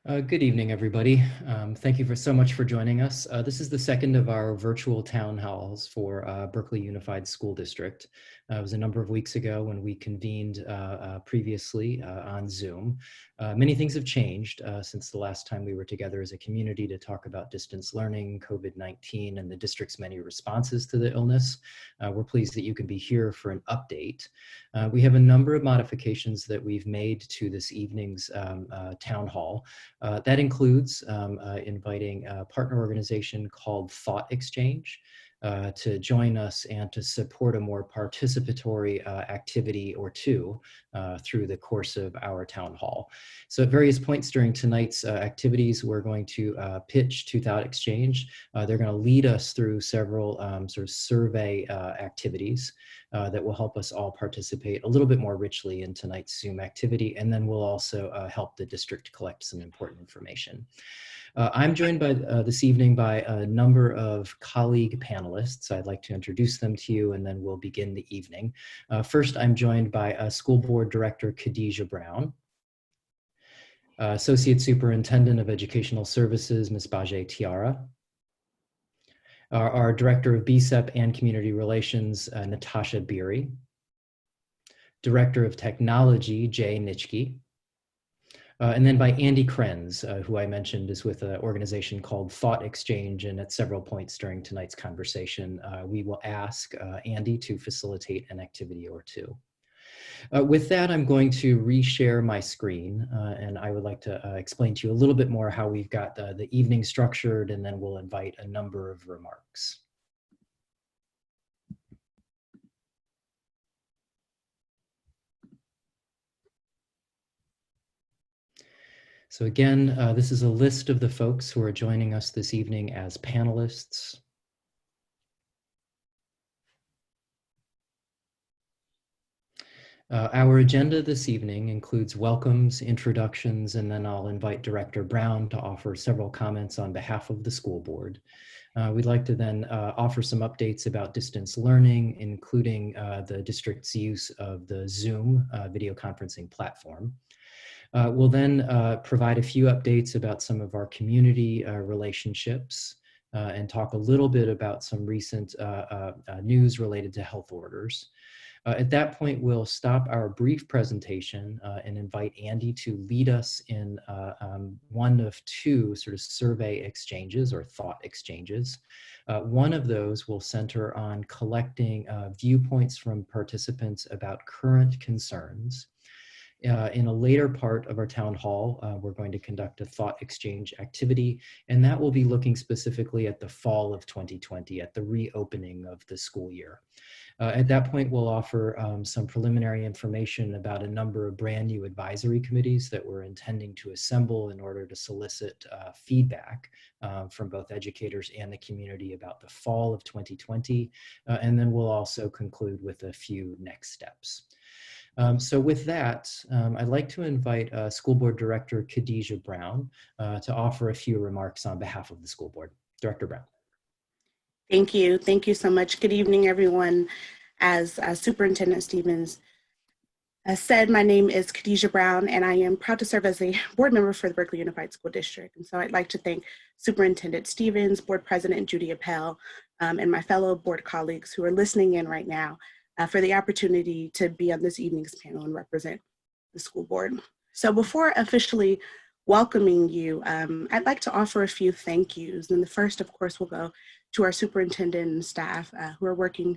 Good evening, everybody. Thank you so much for joining us. This is the second of our virtual town halls for Berkeley Unified School District. It was a number of weeks ago when we convened previously on Zoom. Many things have changed since the last time we were together as a community to talk about distance learning, COVID-19, and the district's many responses to the illness. We're pleased that you can be here for an update. We have a number of modifications that we've made to this evening's town hall. That includes inviting a partner organization called Thought Exchange to join us and to support a more participatory activity or two through the course of our town hall. So at various points during tonight's activities, we're going to pitch to Thought Exchange. They're going to lead us through several sort of survey activities that will help us all participate a little bit more richly in tonight's Zoom activity, and then we'll also help the district collect some important information. I'm joined by this evening by a number of colleague panelists. I'd like to introduce them to you, and then we'll begin the evening. First, I'm joined by School Board Director Khadijah Brown, Associate Superintendent of Educational Services, Ms. Bajay Tiara, our Director of BSEP and Community Relations, Natasha Beery, Director of Technology, Jay Nitschke, and then by Andy Krenz, who I mentioned is with an organization called Thought Exchange, and at several points during tonight's conversation, we will ask Andy to facilitate an activity or two. With that, I'm going to reshare my screen, and I would like to explain to you a little bit more how we've got the evening structured, and then we'll invite a number of remarks. So again, this is a list of the folks who are joining us this evening as panelists. Our agenda this evening includes welcomes, introductions, and then I'll invite Director Brown to offer several comments on behalf of the school board. We'd like to then offer some updates about distance learning, including the district's use of the Zoom video conferencing platform. We'll then provide a few updates about some of our community relationships and talk a little bit about some recent news related to health orders. At that point, we'll stop our brief presentation and invite Andy to lead us in one of two sort of survey exchanges or thought exchanges. One of those will center on collecting viewpoints from participants about current concerns. In a later part of our town hall, we're going to conduct a thought exchange activity, and that will be looking specifically at the fall of 2020, at the reopening of the school year. At that point, we'll offer some preliminary information about a number of brand new advisory committees that we're intending to assemble in order to solicit feedback from both educators and the community about the fall of 2020. And then we'll also conclude with a few next steps. So with that, I'd like to invite School Board Director Khadijah Brown to offer a few remarks on behalf of the school board. Director Brown. Thank you. Thank you so much. Good evening, everyone. As Superintendent Stevens said, my name is Khadijah Brown, and I am proud to serve as a board member for the Berkeley Unified School District. And so I'd like to thank Superintendent Stevens, Board President Judy Appel, and my fellow board colleagues who are listening in right now for the opportunity to be on this evening's panel and represent the school board. So before officially welcoming you, I'd like to offer a few thank yous. And the first, of course, will go to our superintendent and staff who are working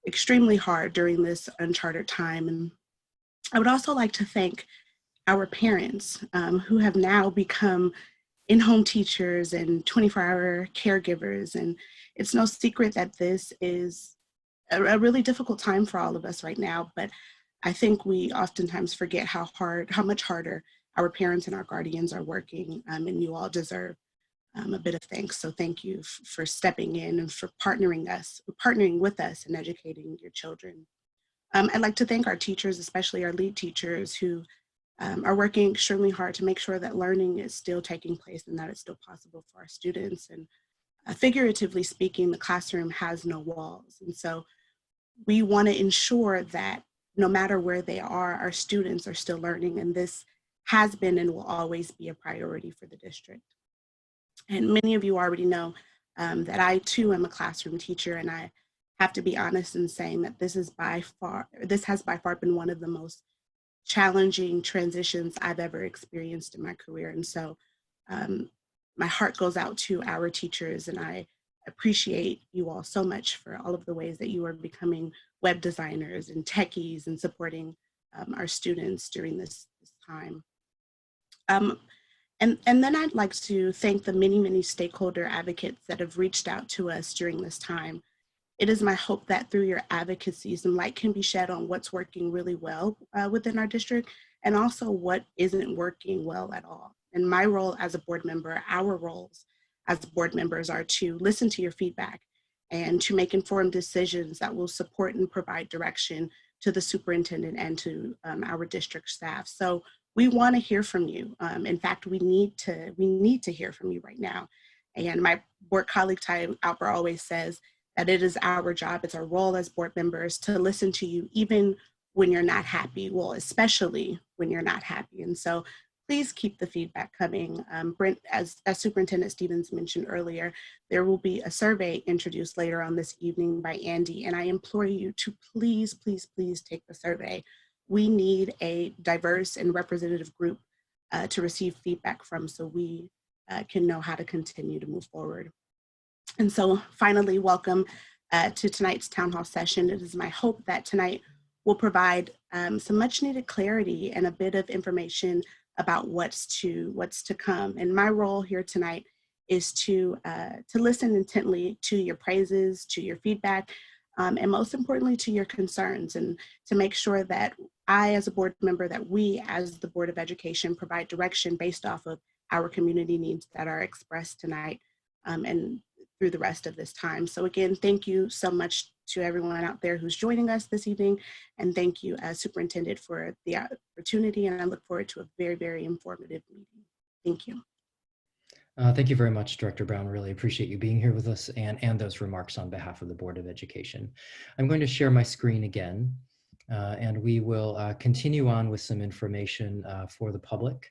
extremely hard during this uncharted time. And I would also like to thank our parents who have now become in-home teachers and 24-hour caregivers. And it's no secret that this is a really difficult time for all of us right now, but I think we oftentimes forget how much harder our parents and our guardians are working, and you all deserve a bit of thanks. So thank you for stepping in and for partnering with us in educating your children. I'd like to thank our teachers, especially our lead teachers who are working extremely hard to make sure that learning is still taking place and that it's still possible for our students. And figuratively speaking, the classroom has no walls. And so we want to ensure that no matter where they are, our students are still learning. And this has been and will always be a priority for the district. And many of you already know that I too am a classroom teacher, and I have to be honest in saying that this has by far been one of the most challenging transitions I've ever experienced in my career. And so my heart goes out to our teachers, and I appreciate you all so much for all of the ways that you are becoming web designers and techies and supporting our students during this time. And then I'd like to thank the many, many stakeholder advocates that have reached out to us during this time. It is my hope that through your advocacy, some light can be shed on what's working really well within our district, and also what isn't working well at all. And my role as a board member, our roles as board members, are to listen to your feedback and to make informed decisions that will support and provide direction to the superintendent and to our district staff. So we want to hear from you. In fact, we need to hear from you right now. And my board colleague Ty Alper always says that it is our job, it's our role as board members to listen to you even when you're not happy, well, especially when you're not happy. And so please keep the feedback coming. Brent, as Superintendent Stevens mentioned earlier, there will be a survey introduced later on this evening by Andy, and I implore you to please, please, please take the survey. We need a diverse and representative group to receive feedback from, so we can know how to continue to move forward. And so finally, welcome to tonight's town hall session. It is my hope that tonight will provide some much needed clarity and a bit of information about what's to come. And my role here tonight is to listen intently to your praises, to your feedback, and most importantly, to your concerns, and to make sure that I, as a board member, that we, as the Board of Education, provide direction based off of our community needs that are expressed tonight and through the rest of this time. So again, thank you so much to everyone out there who's joining us this evening. And thank you, Superintendent, for the opportunity. And I look forward to a very, very informative meeting. Thank you. Thank you very much, Director Brown. Really appreciate you being here with us and those remarks on behalf of the Board of Education. I'm going to share my screen again, and we will continue on with some information for the public.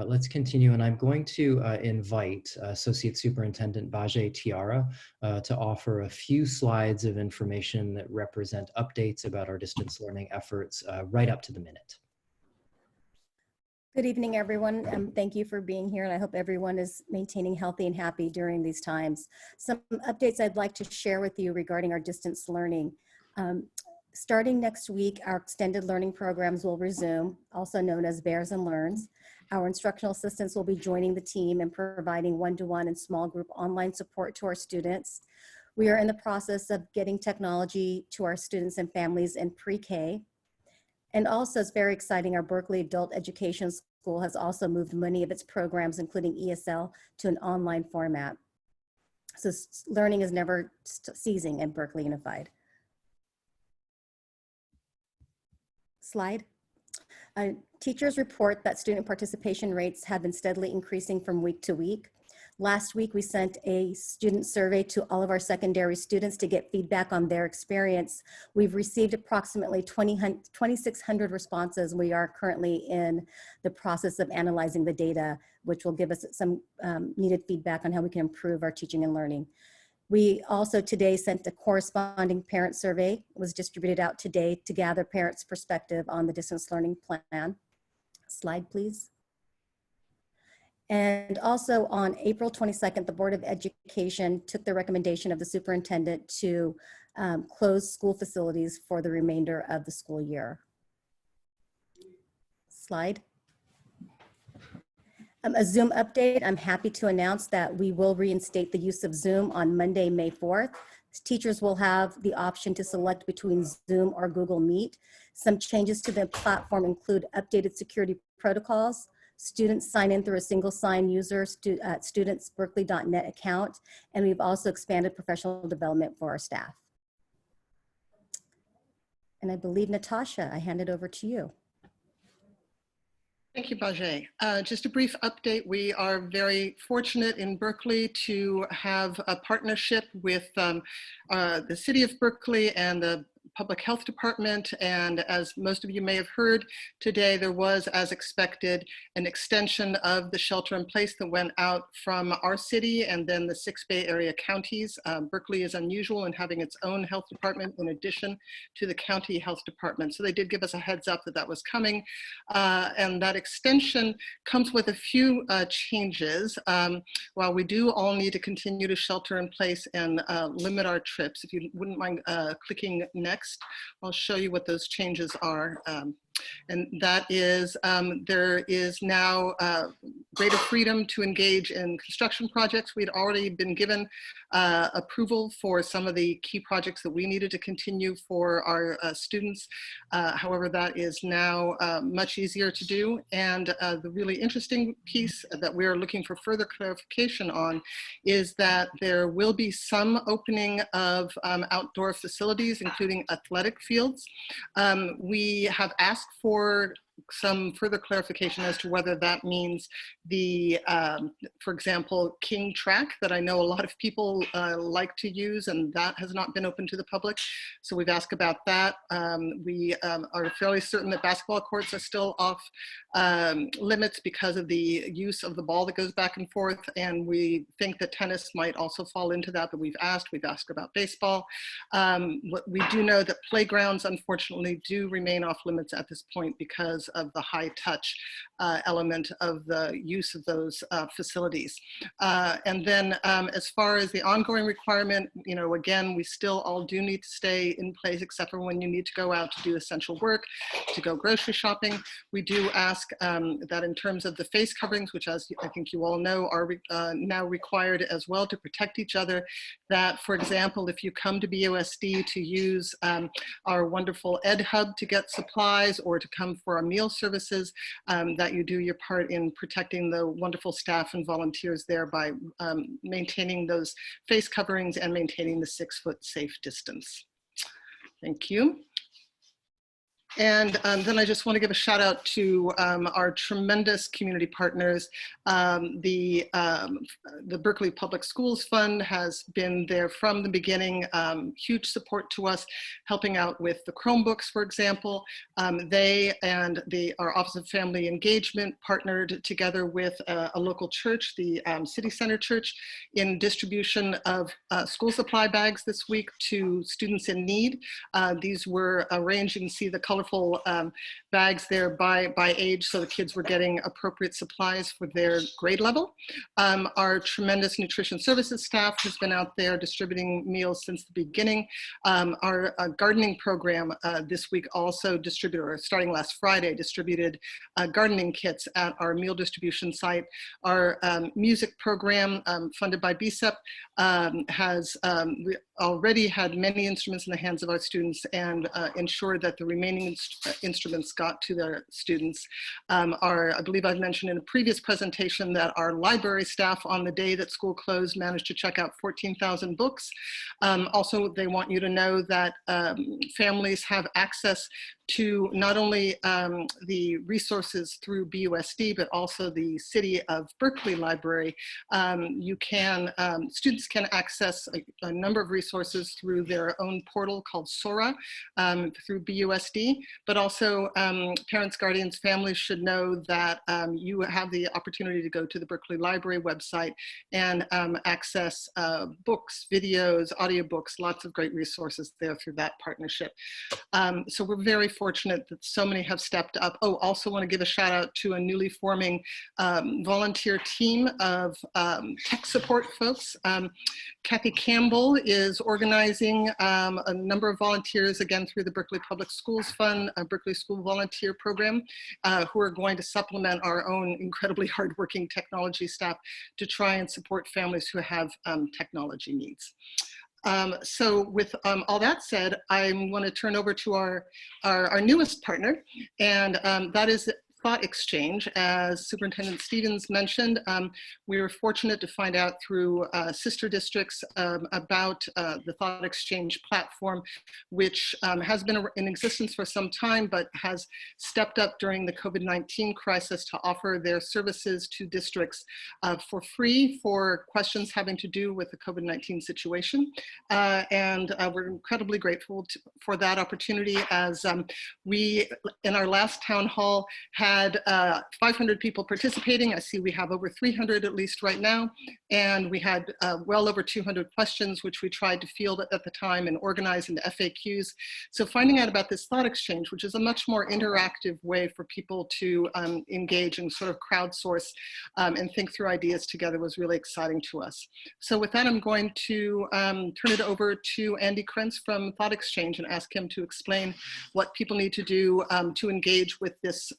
Let's continue, and I'm going to invite Associate Superintendent Bajay Tiara to offer a few slides of information that represent updates about our distance learning efforts right up to the minute. Good evening, everyone. Thank you for being here, and I hope everyone is maintaining healthy and happy during these times. Some updates I'd like to share with you regarding our distance learning. Starting next week, our extended learning programs will resume, also known as Bears and Learns. Our instructional assistants will be joining the team and providing one-to-one and small group online support to our students. We are in the process of getting technology to our students and families in pre-K. And also, it's very exciting, our Berkeley Adult Education School has also moved many of its programs, including ESL, to an online format. So learning is never ceasing at Berkeley Unified. Slide. Teachers report that student participation rates have been steadily increasing from week to week. Last week, we sent a student survey to all of our secondary students to get feedback on their experience. We've received approximately 2,600 responses. We are currently in the process of analyzing the data, which will give us some needed feedback on how we can improve our teaching and learning. We also today sent a corresponding parent survey. It was distributed out today to gather parents' perspective on the distance learning plan. Slide, please. And also on April 22nd, the Board of Education took the recommendation of the superintendent to close school facilities for the remainder of the school year. Slide. A Zoom update. I'm happy to announce that we will reinstate the use of Zoom on Monday, May 4th. Teachers will have the option to select between Zoom or Google Meet. Some changes to the platform include updated security protocols. Students sign in through a single sign user studentsberkeley.net account, and we've also expanded professional development for our staff. And I believe, Natasha, I hand it over to you. Thank you, Bajay. Just a brief update. We are very fortunate in Berkeley to have a partnership with the City of Berkeley and the Public Health Department, and as most of you may have heard today, there was, as expected, an extension of the shelter in place that went out from our city and then the 6 Bay Area counties. Berkeley is unusual in having its own health department in addition to the county health department. So they did give us a heads up that that was coming. And that extension comes with a few changes. While we do all need to continue to shelter in place and limit our trips, if you wouldn't mind clicking next, I'll show you what those changes are. And that is, there is now greater freedom to engage in construction projects. We'd already been given approval for some of the key projects that we needed to continue for our students. However, that is now much easier to do. And the really interesting piece that we're looking for further clarification on is that there will be some opening of outdoor facilities, including athletic fields. We have asked for some further clarification as to whether that means the, for example, King Track that I know a lot of people like to use, and that has not been open to the public. So we've asked about that. We are fairly certain that basketball courts are still off limits because of the use of the ball that goes back and forth. And we think that tennis might also fall into that, but we've asked about baseball. We do know that playgrounds, unfortunately, do remain off limits at this point because of the high touch element of the use of those facilities. And then as far as the ongoing requirement, you know, again, we still all do need to stay in place except for when you need to go out to do essential work, to go grocery shopping. We do ask that in terms of the face coverings, which as I think you all know are now required as well to protect each other, that for example, if you come to BUSD to use our wonderful Ed Hub to get supplies or to come for our meal services, that you do your part in protecting the wonderful staff and volunteers there by maintaining those face coverings and maintaining the 6-foot safe distance. Thank you. And then I just want to give a shout out to our tremendous community partners. The Berkeley Public Schools Fund has been there from the beginning, huge support to us, helping out with the Chromebooks, for example. They and our Office of Family Engagement partnered together with a local church, the City Center Church, in distribution of school supply bags this week to students in need. These were arranged, you can see the colorful bags there by age, so the kids were getting appropriate supplies for their grade level. Our tremendous nutrition services staff has been out there distributing meals since the beginning. Our gardening program this week also distributed, or starting last Friday, distributed gardening kits at our meal distribution site. Our music program funded by BSEP has already had many instruments in the hands of our students and ensured that the remaining instruments got to their students. I believe I've mentioned in a previous presentation that our library staff on the day that school closed managed to check out 14,000 books. Also, they want you to know that families have access to not only the resources through BUSD, but also the City of Berkeley Library. Students can access a number of resources through their own portal called Sora through BUSD, but also parents, guardians, families should know that you have the opportunity to go to the Berkeley Library website and access books, videos, audiobooks, lots of great resources there through that partnership. So we're very fortunate that so many have stepped up. Oh, also want to give a shout out to a newly forming volunteer team of tech support folks. Kathy Campbell is organizing a number of volunteers, again, through the Berkeley Public Schools Fund, a Berkeley School Volunteer Program, who are going to supplement our own incredibly hardworking technology staff to try and support families who have technology needs. So with all that said, I want to turn over to our newest partner, and that is thought exchange. As Superintendent Stevens mentioned, we were fortunate to find out through sister districts about the thought exchange platform, which has been in existence for some time, but has stepped up during the COVID-19 crisis to offer their services to districts for free for questions having to do with the COVID-19 situation. And we're incredibly grateful for that opportunity, as we, in our last town hall, had 500 people participating. I see we have over 300 at least right now. And we had well over 200 questions, which we tried to field at the time and organize into FAQs. So finding out about this thought exchange, which is a much more interactive way for people to engage and sort of crowdsource and think through ideas together, was really exciting to us. So with that, I'm going to turn it over to Andy Krentz from Thought Exchange and ask him to explain what people need to do to engage with this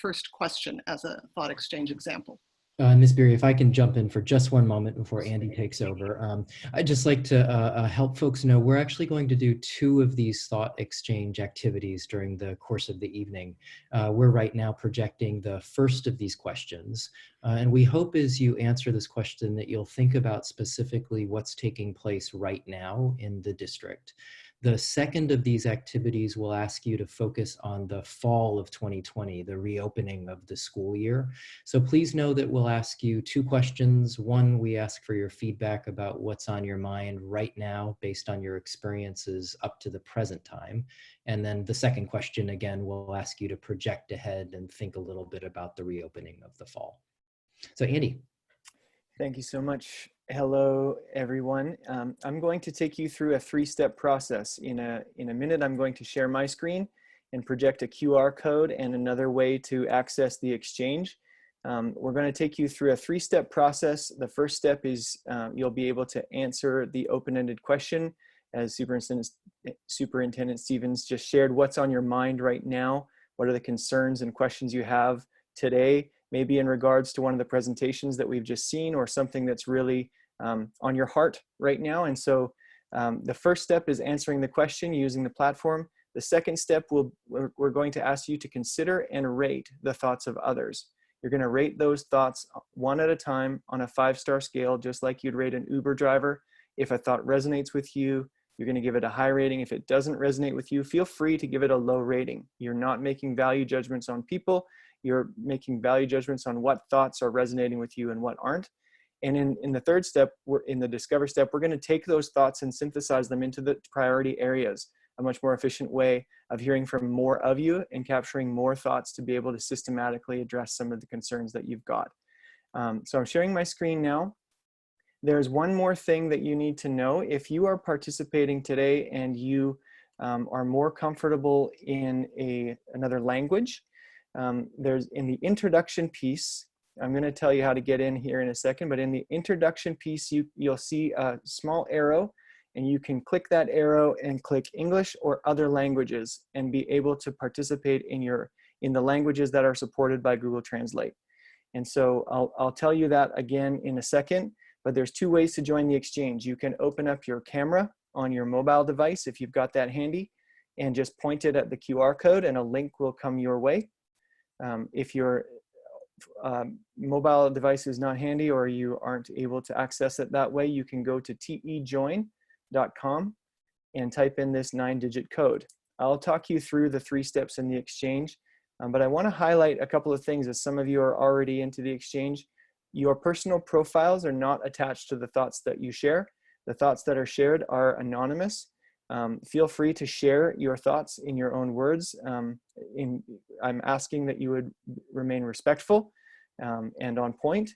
first question as a thought exchange example. Ms. Beery, if I can jump in for just one moment before Andy takes over. I'd just like to help folks know we're actually going to do 2 of these thought exchange activities during the course of the evening. We're right now projecting the first of these questions. And we hope as you answer this question that you'll think about specifically what's taking place right now in the district. The second of these activities will ask you to focus on the fall of 2020, the reopening of the school year. So please know that we'll ask you 2 questions. One, we ask for your feedback about what's on your mind right now based on your experiences up to the present time. And then the second question, again, we'll ask you to project ahead and think a little bit about the reopening of the fall. So Andy. Thank you so much. Hello, everyone. I'm going to take you through a 3-step process. In a minute, I'm going to share my screen and project a QR code and another way to access the exchange. We're going to take you through a 3-step process. The first step is you'll be able to answer the open-ended question, as Superintendent Stevens just shared. What's on your mind right now? What are the concerns and questions you have today? Maybe in regards to one of the presentations that we've just seen, or something that's really on your heart right now. And so the first step is answering the question using the platform. The second step, we're going to ask you to consider and rate the thoughts of others. You're going to rate those thoughts one at a time on a 5-star scale, just like you'd rate an Uber driver. If a thought resonates with you, you're going to give it a high rating. If it doesn't resonate with you, feel free to give it a low rating. You're not making value judgments on people. You're making value judgments on what thoughts are resonating with you and what aren't. And in the third step, in the discover step, we're going to take those thoughts and synthesize them into the priority areas, a much more efficient way of hearing from more of you and capturing more thoughts to be able to systematically address some of the concerns that you've got. So I'm sharing my screen now. There's one more thing that you need to know. If you are participating today and you are more comfortable in another language, there's in the introduction piece, I'm going to tell you how to get in here in a second, but in the introduction piece, you'll see a small arrow, and you can click that arrow and click English or other languages and be able to participate in the languages that are supported by Google Translate. And so I'll tell you that again in a second, but there's 2 ways to join the exchange. You can open up your camera on your mobile device if you've got that handy, and just point it at the QR code and a link will come your way. If your mobile device is not handy or you aren't able to access it that way, you can go to tejoin.com and type in this 9-digit code. I'll talk you through the 3 steps in the exchange, but I want to highlight a couple of things as some of you are already into the exchange. Your personal profiles are not attached to the thoughts that you share. The thoughts that are shared are anonymous. Feel free to share your thoughts in your own words. I'm asking that you would remain respectful and on point.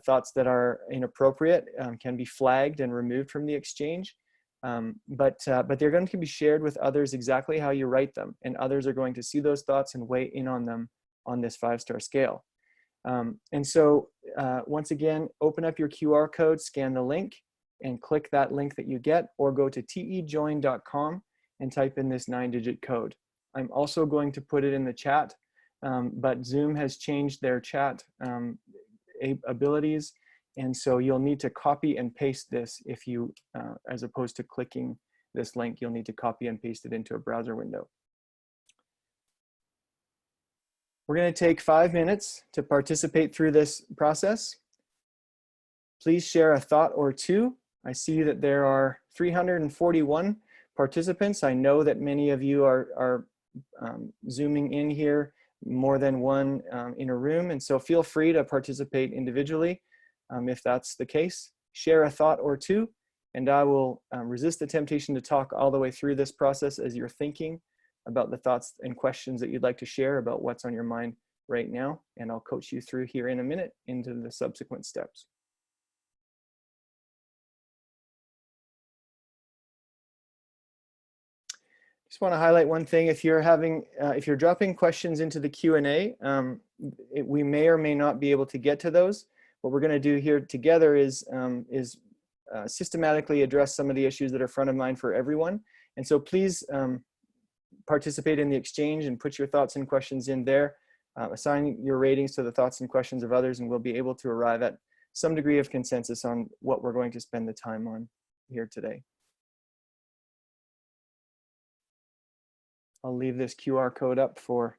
Thoughts that are inappropriate can be flagged and removed from the exchange, but they're going to be shared with others exactly how you write them, and others are going to see those thoughts and weigh in on them on this 5-star scale. And so once again, open up your QR code, scan the link, and click that link that you get, or go to tejoin.com and type in this 9-digit code. I'm also going to put it in the chat, but Zoom has changed their chat abilities, and so you'll need to copy and paste this if you, as opposed to clicking this link, you'll need to copy and paste it into a browser window. We're going to take 5 minutes to participate through this process. Please share a thought or two. I see that there are 341 participants. I know that many of you are Zooming in here, more than one in a room, and so feel free to participate individually if that's the case. Share a thought or two, and I will resist the temptation to talk all the way through this process as you're thinking about the thoughts and questions that you'd like to share about what's on your mind right now, and I'll coach you through here in a minute into the subsequent steps. Just want to highlight one thing. If you're dropping questions into the Q&A, we may or may not be able to get to those. What we're going to do here together is systematically address some of the issues that are front of mind for everyone. And so please participate in the exchange and put your thoughts and questions in there. Assign your ratings to the thoughts and questions of others, and we'll be able to arrive at some degree of consensus on what we're going to spend the time on here today. I'll leave this QR code up for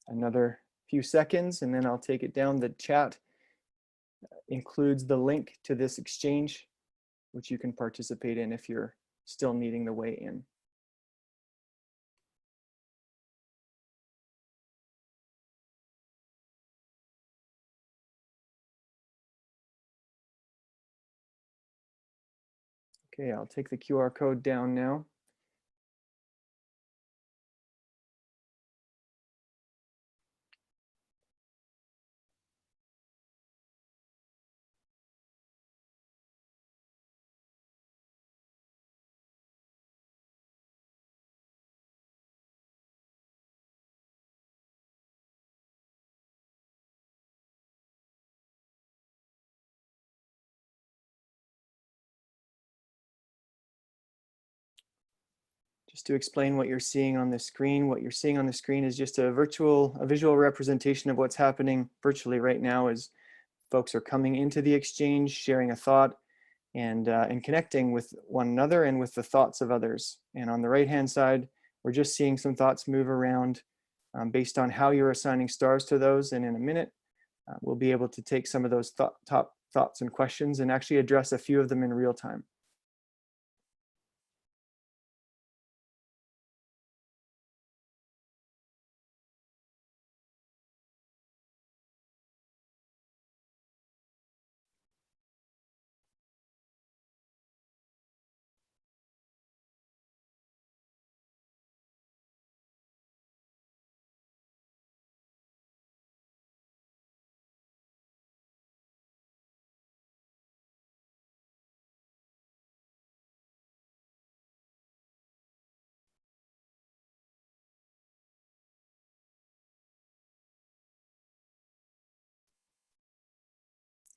another few seconds, and then I'll take it down. The chat includes the link to this exchange, which you can participate in if you're still needing the way in. Okay, I'll take the QR code down now. Just to explain what you're seeing on the screen, what you're seeing on the screen is just a visual representation of what's happening virtually right now as folks are coming into the exchange, sharing a thought, and connecting with one another and with the thoughts of others. And on the right-hand side, we're just seeing some thoughts move around based on how you're assigning stars to those. And in a minute, we'll be able to take some of those top thoughts and questions and actually address a few of them in real time.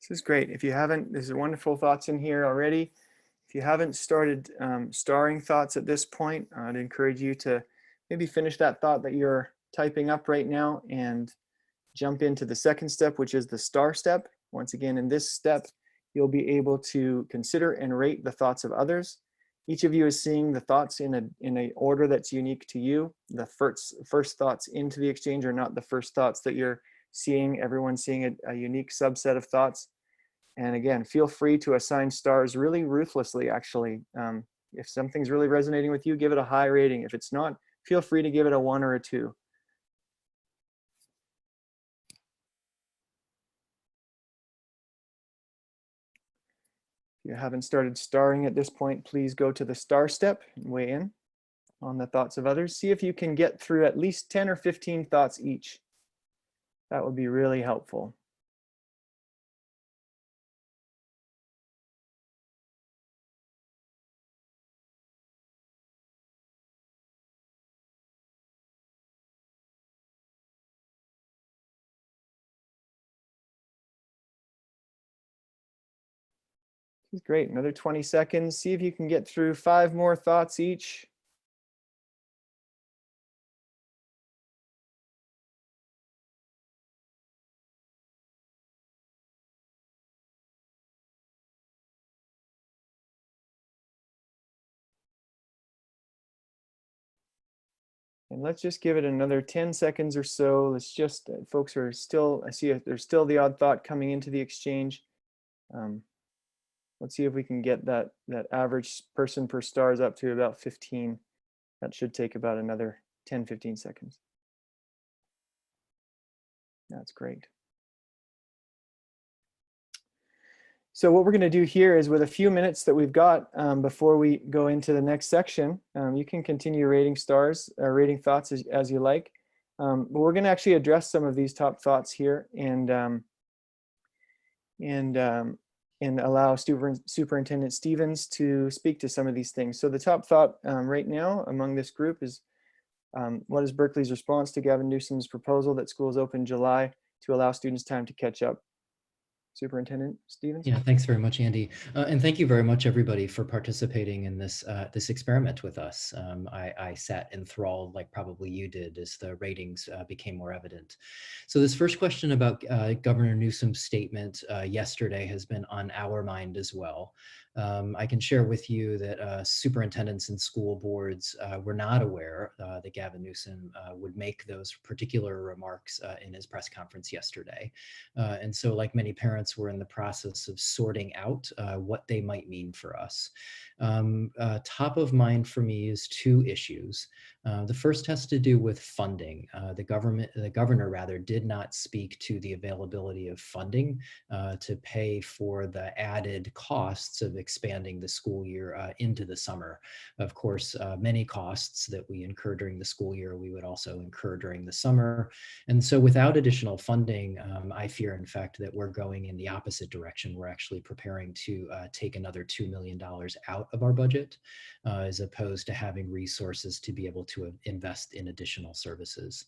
This is great. If you haven't, there's wonderful thoughts in here already. If you haven't started starring thoughts at this point, I'd encourage you to maybe finish that thought that you're typing up right now and jump into the second step, which is the star step. Once again, in this step, you'll be able to consider and rate the thoughts of others. Each of you is seeing the thoughts in a order that's unique to you. The first thoughts into the exchange are not the first thoughts that you're seeing. Everyone's seeing a unique subset of thoughts. And again, feel free to assign stars really ruthlessly, actually. If something's really resonating with you, give it a high rating. If it's not, feel free to give it a 1 or a 2. If you haven't started starring at this point, please go to the star step and weigh in on the thoughts of others. See if you can get through at least 10 or 15 thoughts each. That would be really helpful. Great, another 20 seconds. See if you can get through 5 more thoughts each. And let's just give it another 10 seconds or so. Let's just, folks are still, I see there's still the odd thought coming into the exchange. Let's see if we can get that average person per stars up to about 15. That should take about another 10, 15 seconds. That's great. So what we're going to do here is, with a few minutes that we've got before we go into the next section, you can continue rating stars or rating thoughts as you like. But we're going to actually address some of these top thoughts here and allow Superintendent Stevens to speak to some of these things. So the top thought right now among this group is, what is Berkeley's response to Gavin Newsom's proposal that schools open July to allow students time to catch up? Superintendent Stevens? Yeah, thanks very much, Andy. And thank you very much, everybody, for participating in this this experiment with us. I sat enthralled, like probably you did, as the ratings became more evident. So this first question about Governor Newsom's statement yesterday has been on our mind as well. I can share with you that superintendents and school boards were not aware that Gavin Newsom would make those particular remarks in his press conference yesterday. And so, like many parents, we're in the process of sorting out what they might mean for us. Top of mind for me is two issues. The first has to do with funding. The governor did not speak to the availability of funding to pay for the added costs of expanding the school year into the summer. Of course, many costs that we incur during the school year, we would also incur during the summer. And so without additional funding, I fear, in fact, that we're going in the opposite direction. We're actually preparing to take another $2 million out of our budget, as opposed to having resources to be able to invest in additional services.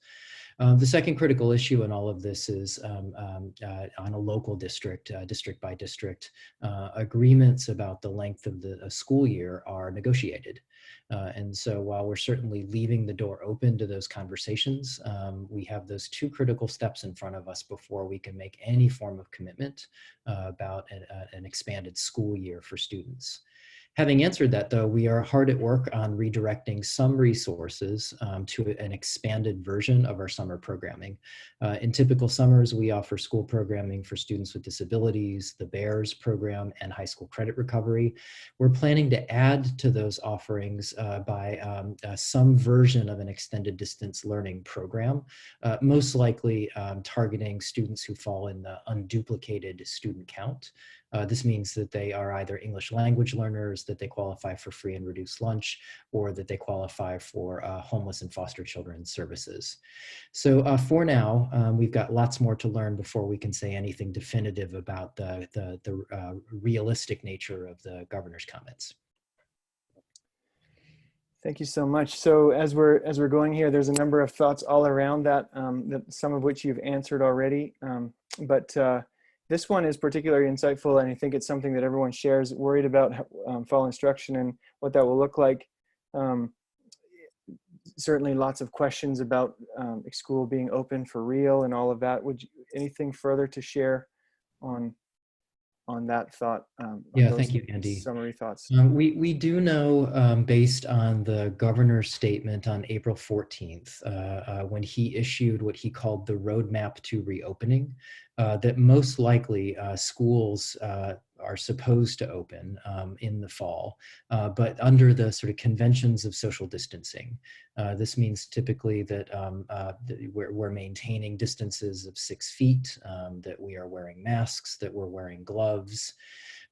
The second critical issue in all of this is on a local district, district by district, agreements about the length of the school year are negotiated. And so while we're certainly leaving the door open to those conversations, we have those two critical steps in front of us before we can make any form of commitment about an expanded school year for students. Having answered that, though, we are hard at work on redirecting some resources to an expanded version of our summer programming. In typical summers, we offer school programming for students with disabilities, the BEARS program, and high school credit recovery. We're planning to add to those offerings by some version of an extended distance learning program, most likely targeting students who fall in the unduplicated student count. This means that they are either English language learners, that they qualify for free and reduced lunch, or that they qualify for homeless and foster children services. So for now, we've got lots more to learn before we can say anything definitive about the realistic nature of the governor's comments. Thank you so much. So as we're going here, there's a number of thoughts all around that, some of which you've answered already. But this one is particularly insightful, and I think it's something that everyone shares, worried about fall instruction and what that will look like. Certainly lots of questions about school being open for real and all of that. Anything further to share on that thought? Yeah, thank you, Andy. Summary thoughts. We do know, based on the governor's statement on April 14th, when he issued what he called the roadmap to reopening, that most likely schools are supposed to open in the fall, but under the sort of conventions of social distancing. This means typically that we're maintaining distances of 6 feet, that we are wearing masks, that we're wearing gloves.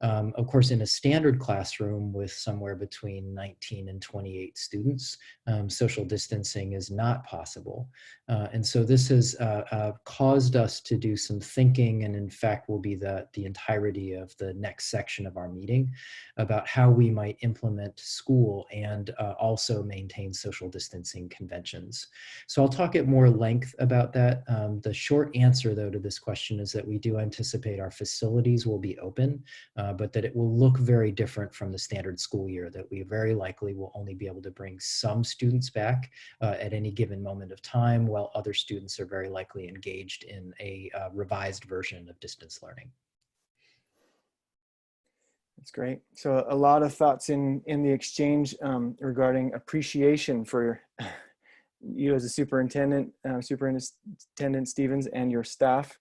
Of course, in a standard classroom with somewhere between 19 and 28 students, social distancing is not possible. And so this has caused us to do some thinking, and in fact will be the entirety of the next section of our meeting, about how we might implement school and also maintain social distancing conventions. So I'll talk at more length about that. The short answer, though, to this question is that we do anticipate our facilities will be open, but that it will look very different from the standard school year, that we very likely will only be able to bring some students back at any given moment of time, while other students are very likely engaged in a revised version of distance learning. That's great. So a lot of thoughts in the exchange regarding appreciation for you as a superintendent, Superintendent Stevens, and your staff.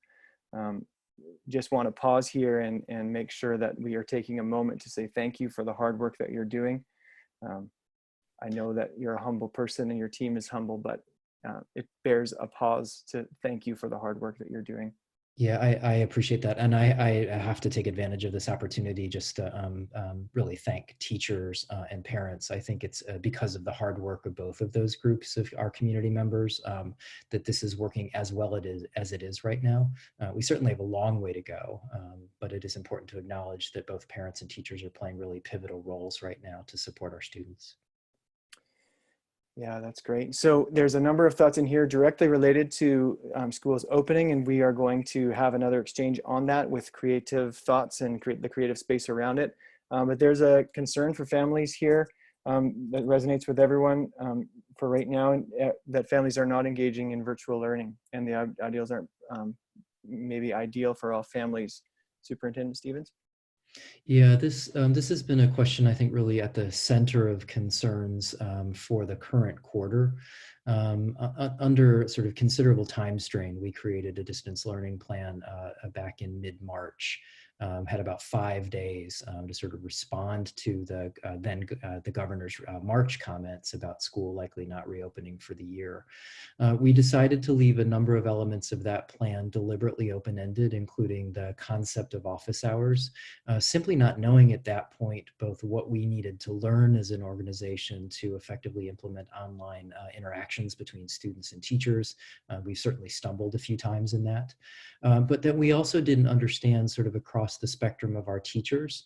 Just want to pause here and make sure that we are taking a moment to say thank you for the hard work that you're doing. I know that you're a humble person and your team is humble, but it bears a pause to thank you for the hard work that you're doing. Yeah, I appreciate that. And I have to take advantage of this opportunity just to really thank teachers and parents. I think it's because of the hard work of both of those groups of our community members that this is working as well as it is right now. We certainly have a long way to go, but it is important to acknowledge that both parents and teachers are playing really pivotal roles right now to support our students. Yeah, that's great. So there's a number of thoughts in here directly related to schools opening, and we are going to have another exchange on that with creative thoughts and the creative space around it. But there's a concern for families here that resonates with everyone for right now, that families are not engaging in virtual learning, and the ideals aren't maybe ideal for all families. Superintendent Stevens? Yeah, this has been a question, I think, really at the center of concerns for the current quarter. Under sort of considerable time strain, we created a distance learning plan back in mid-March. Had about 5 days to sort of respond to the governor's March comments about school likely not reopening for the year. We decided to leave a number of elements of that plan deliberately open-ended, including the concept of office hours, simply not knowing at that point both what we needed to learn as an organization to effectively implement online interactions between students and teachers. We've certainly stumbled a few times in that. But then we also didn't understand sort of across the spectrum of our teachers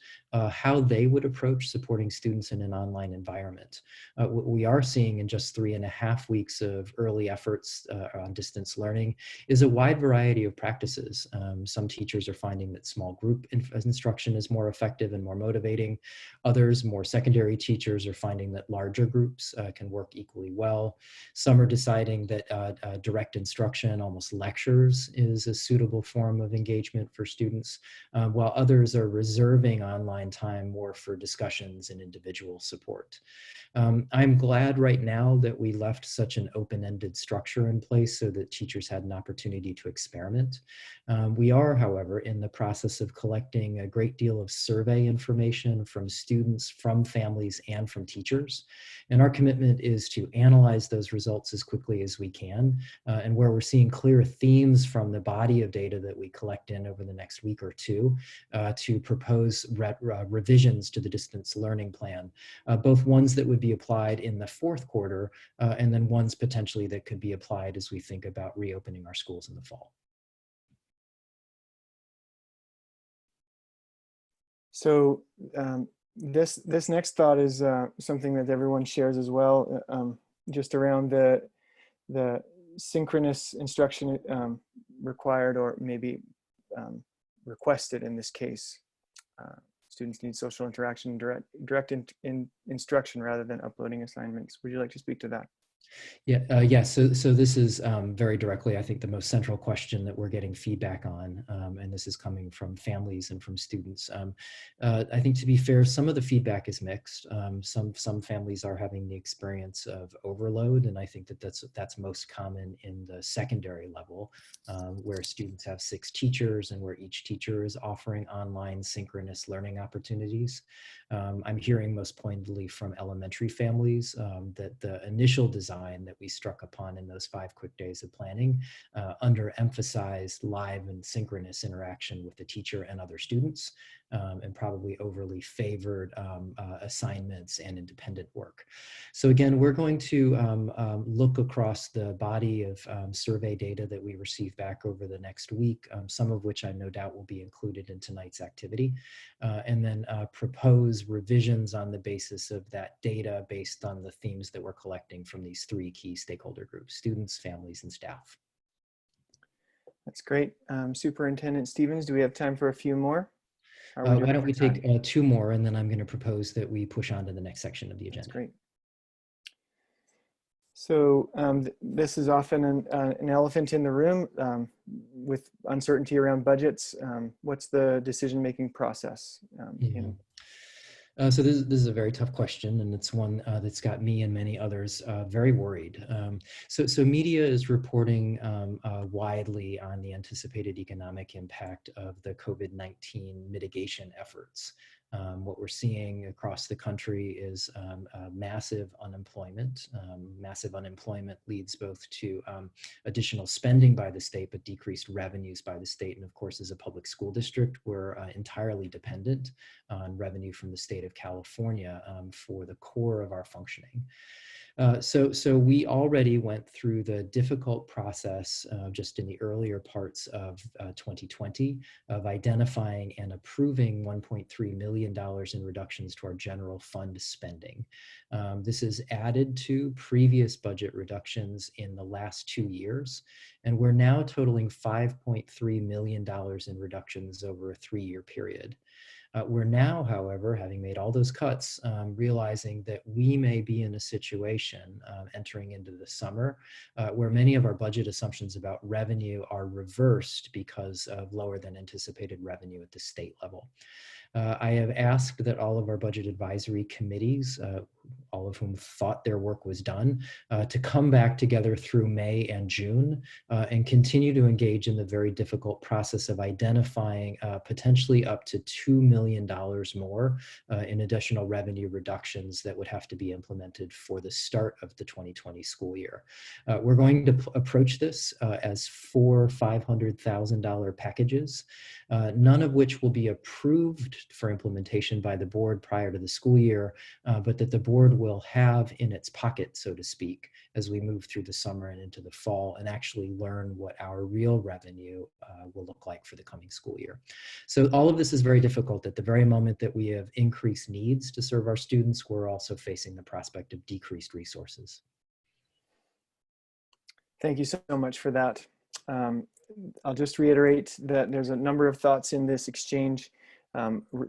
how they would approach supporting students in an online environment. What we are seeing in just 3.5 weeks of early efforts on distance learning is a wide variety of practices. Some teachers are finding that small group instruction is more effective and more motivating. Others, more secondary teachers, are finding that larger groups can work equally well. Some are deciding that direct instruction, almost lectures, is a suitable form of engagement for students, while others are reserving online time more for discussions and individual support. I'm glad right now that we left such an open-ended structure in place so that teachers had an opportunity to experiment. We are, however, in the process of collecting a great deal of survey information from students, from families, and from teachers. And our commitment is to analyze those results as quickly as we can. And where we're seeing clear themes from the body of data that we collect in over the next week or two, to propose revisions to the distance learning plan, both ones that would be applied in the fourth quarter, and then ones potentially that could be applied as we think about reopening our schools in the fall. So this next thought is something that everyone shares as well, just around the synchronous instruction required, or maybe requested in this case. Students need social interaction, direct instruction rather than uploading assignments. Would you like to speak to that? Yeah, so this is very directly, I think, the most central question that we're getting feedback on, and this is coming from families and from students. I think, to be fair, some of the feedback is mixed. Some families are having the experience of overload, and I think that that's most common in the secondary level, where students have 6 teachers and where each teacher is offering online synchronous learning opportunities. I'm hearing most pointedly from elementary families that the initial design that we struck upon in those 5 quick days of planning underemphasized live and synchronous interaction with the teacher and other students, and probably overly favored assignments and independent work. So again, we're going to look across the body of survey data that we receive back over the next week, some of which I no doubt will be included in tonight's activity, and then propose revisions on the basis of that data based on the themes that we're collecting from these 3 key stakeholder groups: students, families, and staff. That's great. Superintendent Stevens, do we have time for a few more? Why don't we take 2 more, and then I'm going to propose that we push on to the next section of the agenda. That's great. So this is often an elephant in the room with uncertainty around budgets. What's the decision-making process? So this is a very tough question, and it's one that's got me and many others very worried. So media is reporting widely on the anticipated economic impact of the COVID-19 mitigation efforts. What we're seeing across the country is massive unemployment. Massive unemployment leads both to additional spending by the state, but decreased revenues by the state. And of course, as a public school district, we're entirely dependent on revenue from the state of California for the core of our functioning. So we already went through the difficult process just in the earlier parts of 2020 of identifying and approving $1.3 million in reductions to our general fund spending. This is added to previous budget reductions in the last 2 years, and we're now totaling $5.3 million in reductions over a 3-year period. We're now, however, having made all those cuts, realizing that we may be in a situation entering into the summer where many of our budget assumptions about revenue are reversed because of lower than anticipated revenue at the state level. I have asked that all of our budget advisory committees, all of whom thought their work was done, to come back together through May and June and continue to engage in the very difficult process of identifying potentially up to $2 million more in additional revenue reductions that would have to be implemented for the start of the 2020 school year. We're going to approach this as 4 $500,000 packages, none of which will be approved for implementation by the board prior to the school year, but that the board will have in its pocket, so to speak, as we move through the summer and into the fall and actually learn what our real revenue will look like for the coming school year. So all of this is very difficult. At the very moment that we have increased needs to serve our students, we're also facing the prospect of decreased resources. Thank you so much for that. I'll just reiterate that there's a number of thoughts in this exchange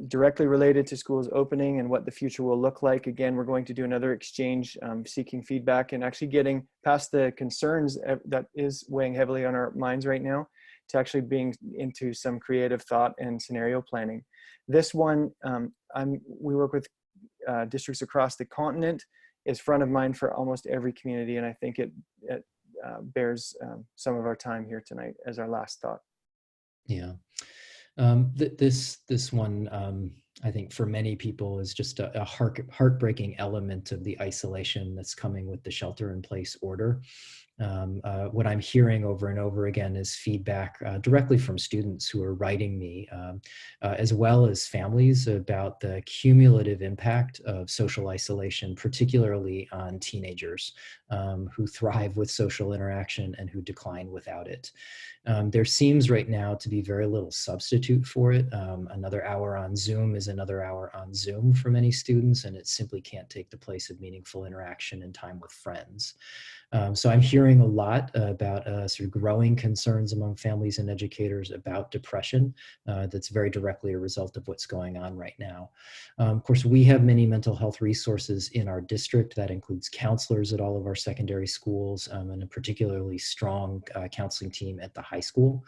directly related to schools opening and what the future will look like. Again, we're going to do another exchange seeking feedback and actually getting past the concerns that is weighing heavily on our minds right now to actually being into some creative thought and scenario planning. This one, we work with districts across the continent, is front of mind for almost every community, and I think it bears some of our time here tonight as our last thought. Yeah. This one, I think for many people is just a heartbreaking element of the isolation that's coming with the shelter-in-place order. What I'm hearing over and over again is feedback directly from students who are writing me, as well as families, about the cumulative impact of social isolation, particularly on teenagers who thrive with social interaction and who decline without it. There seems right now to be very little substitute for it. Another hour on Zoom is another hour on Zoom for many students, and it simply can't take the place of meaningful interaction and time with friends. So I'm hearing a lot about sort of growing concerns among families and educators about depression that's very directly a result of what's going on right now. Of course, we have many mental health resources in our district. That includes counselors at all of our secondary schools and a particularly strong counseling team at the high school.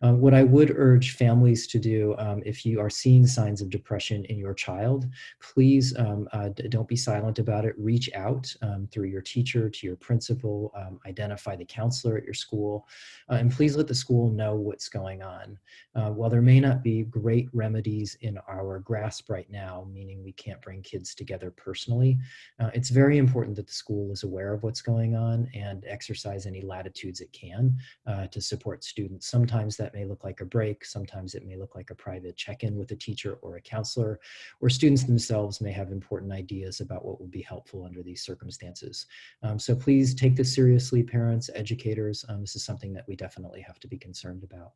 What I would urge families to do, if you are seeing signs of depression in your child, please don't be silent about it. Reach out through your teacher to your principal, identify the counselor at your school, and please let the school know what's going on. While there may not be great remedies in our grasp right now, meaning we can't bring kids together personally, it's very important that the school is aware of what's going on and exercise any latitudes it can to support students. Sometimes that may look like a break, sometimes it may look like a private check-in with a teacher or a counselor, or students themselves may have important ideas about what would be helpful under these circumstances. So please take this seriously, parents, educators. This is something that we definitely have to be concerned about.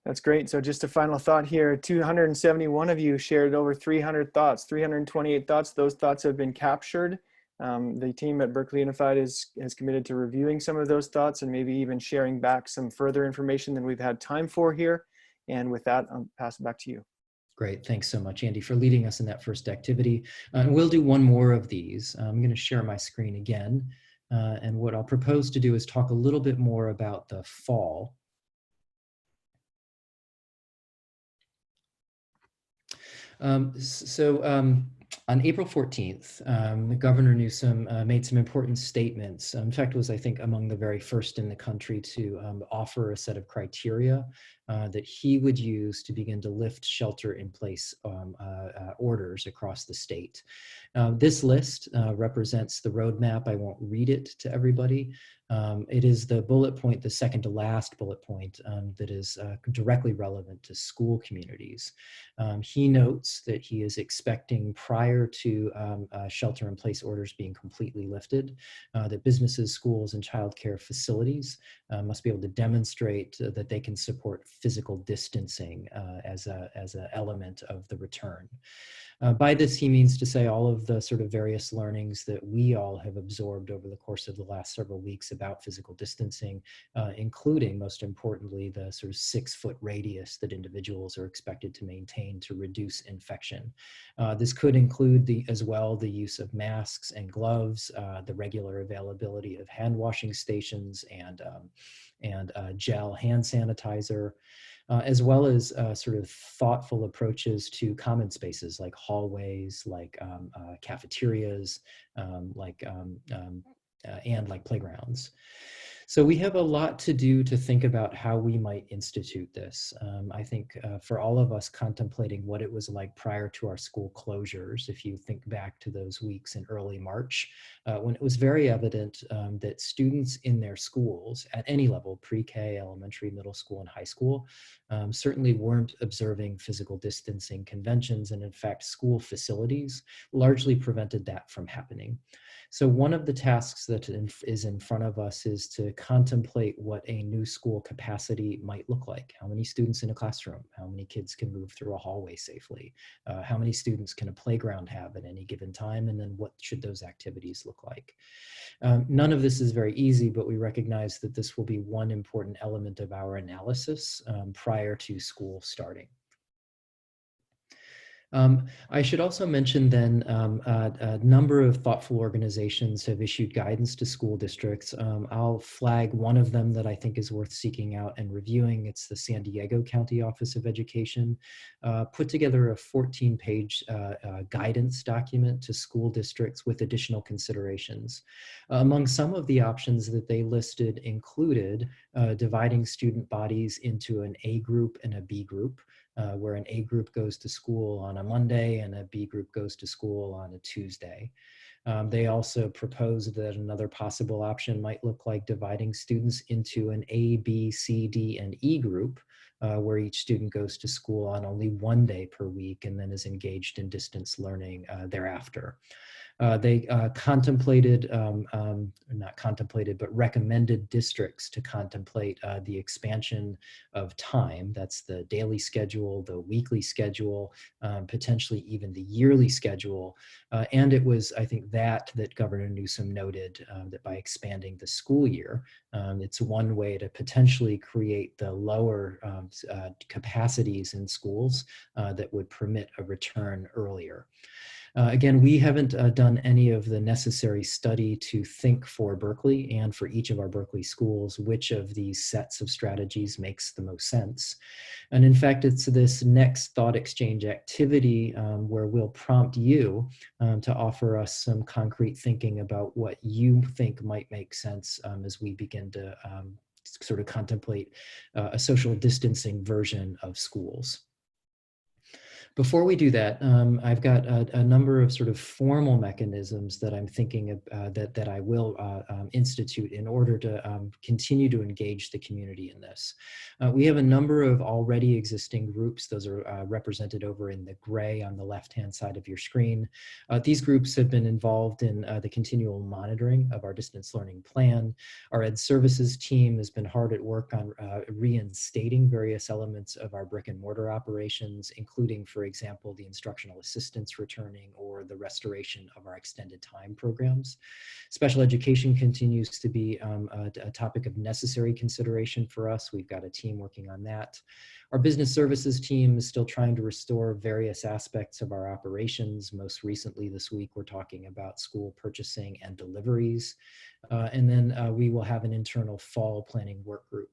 That's great. So just a final thought here, 271 of you shared over 300 thoughts, 328 thoughts. Those thoughts have been captured. The team at Berkeley Unified has committed to reviewing some of those thoughts and maybe even sharing back some further information than we've had time for here. And with that, I'll pass it back to you. Great. Thanks so much, Andy, for leading us in that first activity. And we'll do one more of these. I'm going to share my screen again. And what I'll propose to do is talk a little bit more about the fall. On April 14th, Governor Newsom made some important statements. In fact, was, I think, among the very first in the country to offer a set of criteria that he would use to begin to lift shelter-in-place orders across the state. This list represents the roadmap. I won't read it to everybody. It is the bullet point, the second to last bullet point that is directly relevant to school communities. He notes that he is expecting prior to shelter-in-place orders being completely lifted, that businesses, schools, and childcare facilities must be able to demonstrate that they can support physical distancing as an element of the return. By this, he means to say all of the sort of various learnings that we all have absorbed over the course of the last several weeks about physical distancing, including, most importantly, the sort of 6-foot radius that individuals are expected to maintain to reduce infection. This could include as well the use of masks and gloves, the regular availability of hand washing stations and gel hand sanitizer, as well as sort of thoughtful approaches to common spaces like hallways, like cafeterias, and like playgrounds. So we have a lot to do to think about how we might institute this. I think for all of us contemplating what it was like prior to our school closures, if you think back to those weeks in early March, when it was very evident that students in their schools at any level, pre-K, elementary, middle school, and high school, certainly weren't observing physical distancing conventions, and in fact, school facilities largely prevented that from happening. So one of the tasks that is in front of us is to contemplate what a new school capacity might look like. How many students in a classroom? How many kids can move through a hallway safely? How many students can a playground have at any given time? And then what should those activities look like? None of this is very easy, but we recognize that this will be one important element of our analysis prior to school starting. I should also mention then a number of thoughtful organizations have issued guidance to school districts. I'll flag one of them that I think is worth seeking out and reviewing. It's the San Diego County Office of Education, put together a 14-page guidance document to school districts with additional considerations. Among some of the options that they listed included dividing student bodies into an A group and a B group, where an A group goes to school on a Monday and a B group goes to school on a Tuesday. They also proposed that another possible option might look like dividing students into an A, B, C, D, and E group, where each student goes to school on only one day per week and then is engaged in distance learning thereafter. They contemplated, not contemplated, but recommended districts to contemplate the expansion of time. That's the daily schedule, the weekly schedule, potentially even the yearly schedule. And it was, I think, that Governor Newsom noted that by expanding the school year, it's one way to potentially create the lower capacities in schools that would permit a return earlier. Again, we haven't done any of the necessary study to think for Berkeley and for each of our Berkeley schools which of these sets of strategies makes the most sense. And in fact, it's this next thought exchange activity where we'll prompt you to offer us some concrete thinking about what you think might make sense as we begin to sort of contemplate a social distancing version of schools. Before we do that, I've got a number of sort of formal mechanisms that I'm thinking of, that I will institute in order to continue to engage the community in this. We have a number of already existing groups. Those are represented over in the gray on the left-hand side of your screen. These groups have been involved in the continual monitoring of our distance learning plan. Our Ed Services team has been hard at work on reinstating various elements of our brick and mortar operations, including, for example, the instructional assistants returning or the restoration of our extended time programs. Special education continues to be a topic of necessary consideration for us. We've got a team working on that. Our business services team is still trying to restore various aspects of our operations. Most recently this week, we're talking about school purchasing and deliveries. And then we will have an internal fall planning work group.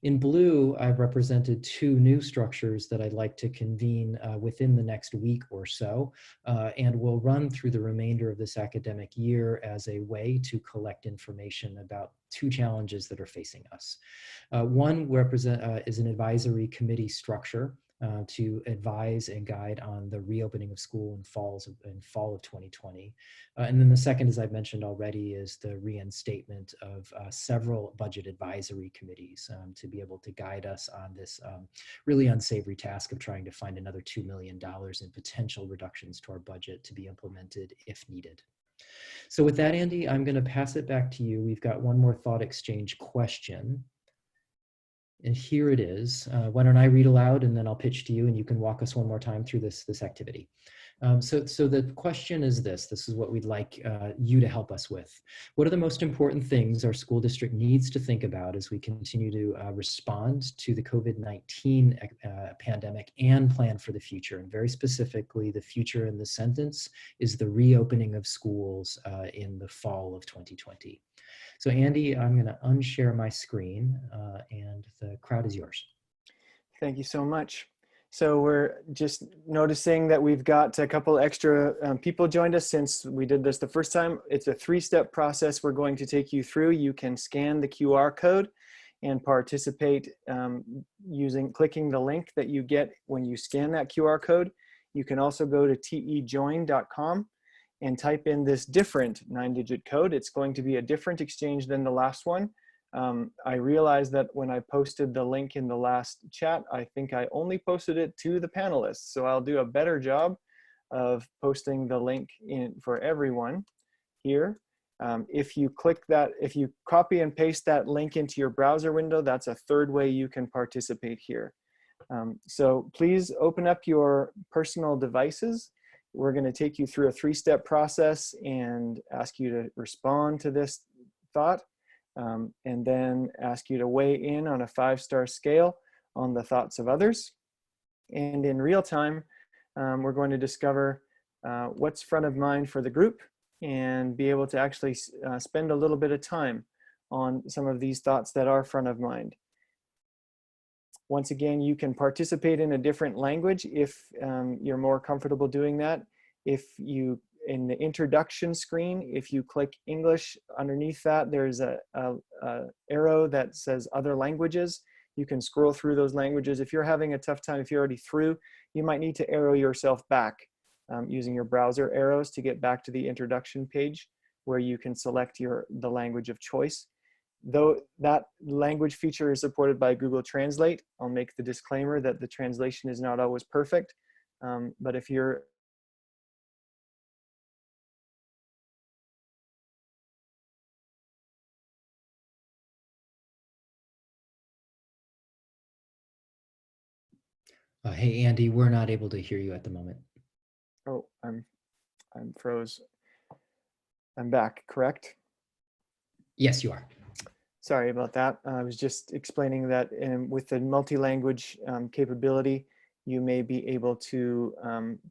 In blue, I've represented two new structures that I'd like to convene within the next week or so, and will run through the remainder of this academic year as a way to collect information about two challenges that are facing us. One is an advisory committee structure to advise and guide on the reopening of school in fall of 2020. And then the second, as I've mentioned already, is the reinstatement of several budget advisory committees to be able to guide us on this really unsavory task of trying to find another $2 million in potential reductions to our budget to be implemented if needed. So with that, Andy, I'm going to pass it back to you. We've got one more thought exchange question. And here it is. Why don't I read aloud and then I'll pitch to you and you can walk us one more time through this activity. So the question is this is what we'd like you to help us with. What are the most important things our school district needs to think about as we continue to respond to the COVID-19 pandemic and plan for the future? And very specifically, the future in the sentence is the reopening of schools in the fall of 2020. So Andy, I'm going to unshare my screen and the crowd is yours. Thank you so much. So we're just noticing that we've got a couple extra people joined us since we did this the first time. It's a three-step process we're going to take you through. You can scan the QR code and participate clicking the link that you get when you scan that QR code. You can also go to tejoin.com and type in this different 9-digit code. It's going to be a different exchange than the last one. I realized that when I posted the link in the last chat, I think I only posted it to the panelists. So I'll do a better job of posting the link in for everyone here. If you click that, if you copy and paste that link into your browser window, that's a third way you can participate here. So please open up your personal devices. We're going to take you through a three-step process and ask you to respond to this thought, and then ask you to weigh in on a 5-star scale on the thoughts of others. And in real time, we're going to discover what's front of mind for the group and be able to actually spend a little bit of time on some of these thoughts that are front of mind. Once again, you can participate in a different language if you're more comfortable doing that. If you, in the introduction screen, if you click English, underneath that, there's a arrow that says other languages. You can scroll through those languages. If you're having a tough time, if you're already through, you might need to arrow yourself back using your browser arrows to get back to the introduction page where you can select the language of choice. Though that language feature is supported by Google Translate, I'll make the disclaimer that the translation is not always perfect. But if you're Hey, Andy, we're not able to hear you at the moment. Oh, I'm froze. I'm back, correct? Yes, you are. Sorry about that. I was just explaining that with the multi-language capability, you may be able to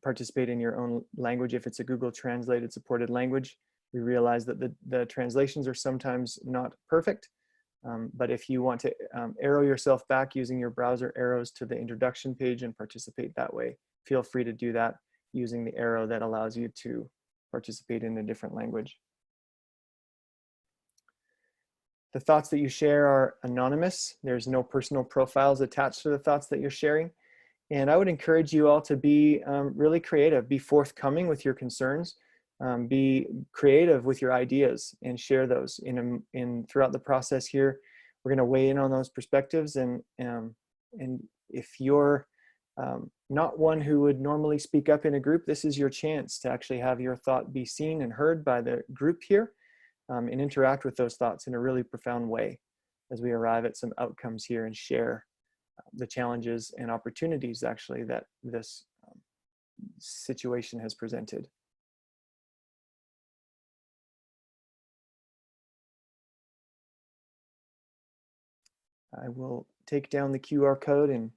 participate in your own language if it's a Google Translated supported language. We realize that the translations are sometimes not perfect, but if you want to arrow yourself back using your browser arrows to the introduction page and participate that way, feel free to do that using the arrow that allows you to participate in a different language. The thoughts that you share are anonymous. There's no personal profiles attached to the thoughts that you're sharing. And I would encourage you all to be really creative, be forthcoming with your concerns, be creative with your ideas and share those throughout the process here. We're gonna weigh in on those perspectives, and if you're not one who would normally speak up in a group, this is your chance to actually have your thought be seen and heard by the group here. And interact with those thoughts in a really profound way as we arrive at some outcomes here and share the challenges and opportunities actually that this situation has presented. I will take down the QR code in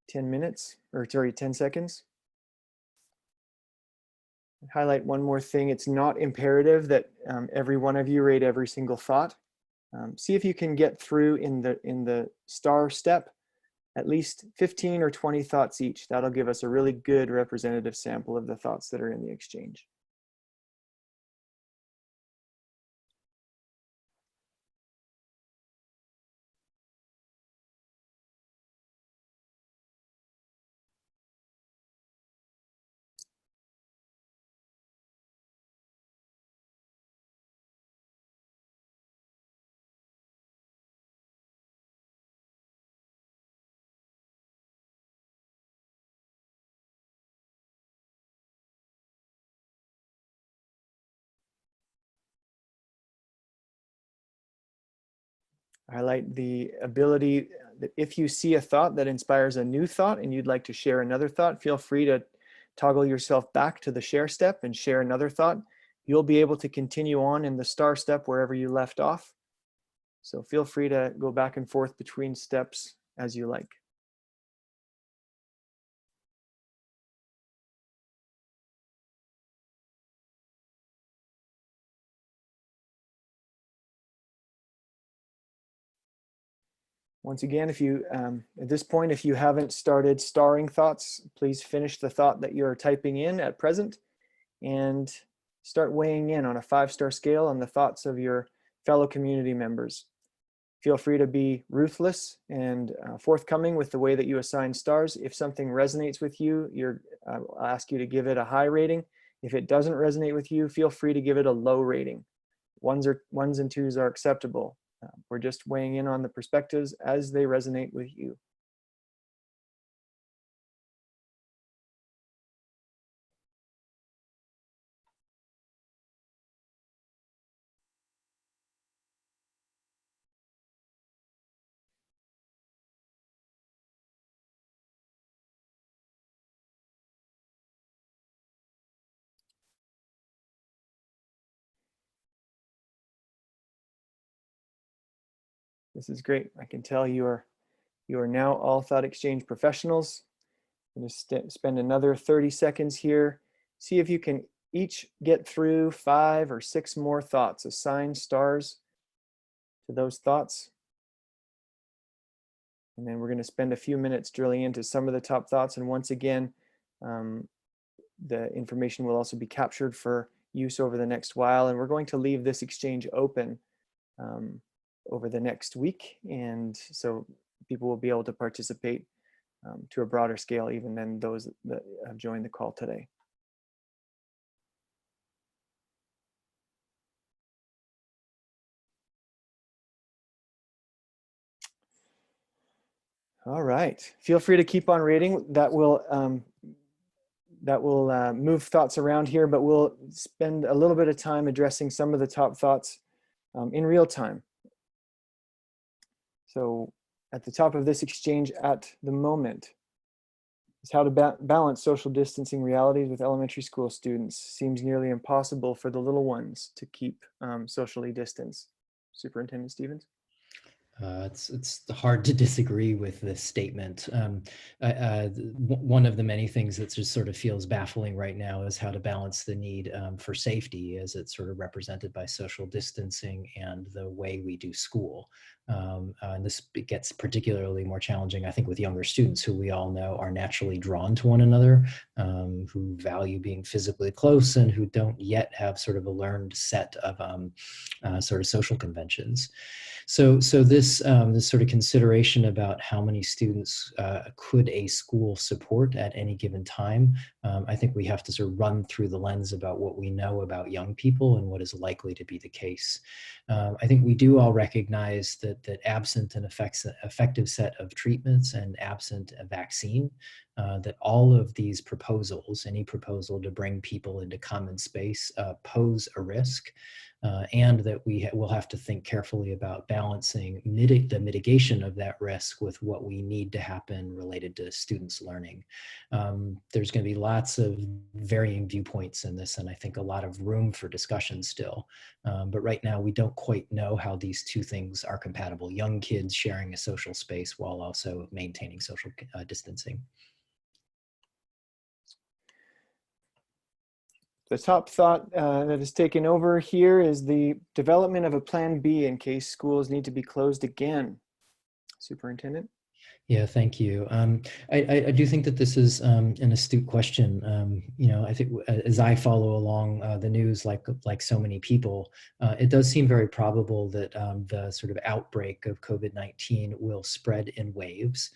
10 minutes, or sorry, 10 seconds. Highlight one more thing. It's not imperative that every one of you rate every single thought. See if you can get through in the star step at least 15 or 20 thoughts each. That'll give us a really good representative sample of the thoughts that are in the exchange. Highlight the ability that if you see a thought that inspires a new thought and you'd like to share another thought, feel free to toggle yourself back to the share step and share another thought. You'll be able to continue on in the star step wherever you left off. So feel free to go back and forth between steps as you like. Once again, if you, at this point, if you haven't started starring thoughts, please finish the thought that you're typing in at present and start weighing in on a 5-star scale on the thoughts of your fellow community members. Feel free to be ruthless and forthcoming with the way that you assign stars. If something resonates with you, I'll ask you to give it a high rating. If it doesn't resonate with you, feel free to give it a low rating. Ones and twos are acceptable. We're just weighing in on the perspectives as they resonate with you. This is great. I can tell you are now all thought exchange professionals. I'm going to spend another 30 seconds here. See if you can each get through 5 or 6 more thoughts. Assign stars to those thoughts. And then we're going to spend a few minutes drilling into some of the top thoughts. And once again, the information will also be captured for use over the next while. And we're going to leave this exchange open over the next week. And so people will be able to participate to a broader scale even than those that have joined the call today. All right, feel free to keep on reading. That will move thoughts around here, but we'll spend a little bit of time addressing some of the top thoughts in real time. So at the top of this exchange at the moment is how to balance social distancing realities with elementary school students. Seems nearly impossible for the little ones to keep socially distanced. Superintendent Stevens? It's hard to disagree with this statement. One of the many things that just sort of feels baffling right now is how to balance the need for safety as it's sort of represented by social distancing and the way we do school. And this gets particularly more challenging, I think, with younger students who we all know are naturally drawn to one another, who value being physically close and who don't yet have sort of a learned set of sort of social conventions. So this sort of consideration about how many students could a school support at any given time, I think we have to sort of run through the lens about what we know about young people and what is likely to be the case. I think we do all recognize that absent an effective set of treatments and absent a vaccine, that all of these proposals, any proposal to bring people into common space, pose a risk. And that we will have to think carefully about balancing the mitigation of that risk with what we need to happen related to students' learning. There's going to be lots of varying viewpoints in this, and I think a lot of room for discussion still. But right now, we don't quite know how these two things are compatible. Young kids sharing a social space while also maintaining social distancing. The top thought that is taken over here is the development of a plan B in case schools need to be closed again. Superintendent? Yeah, thank you. I do think that this is an astute question. I think as I follow along the news, like so many people, it does seem very probable that the sort of outbreak of COVID-19 will spread in waves.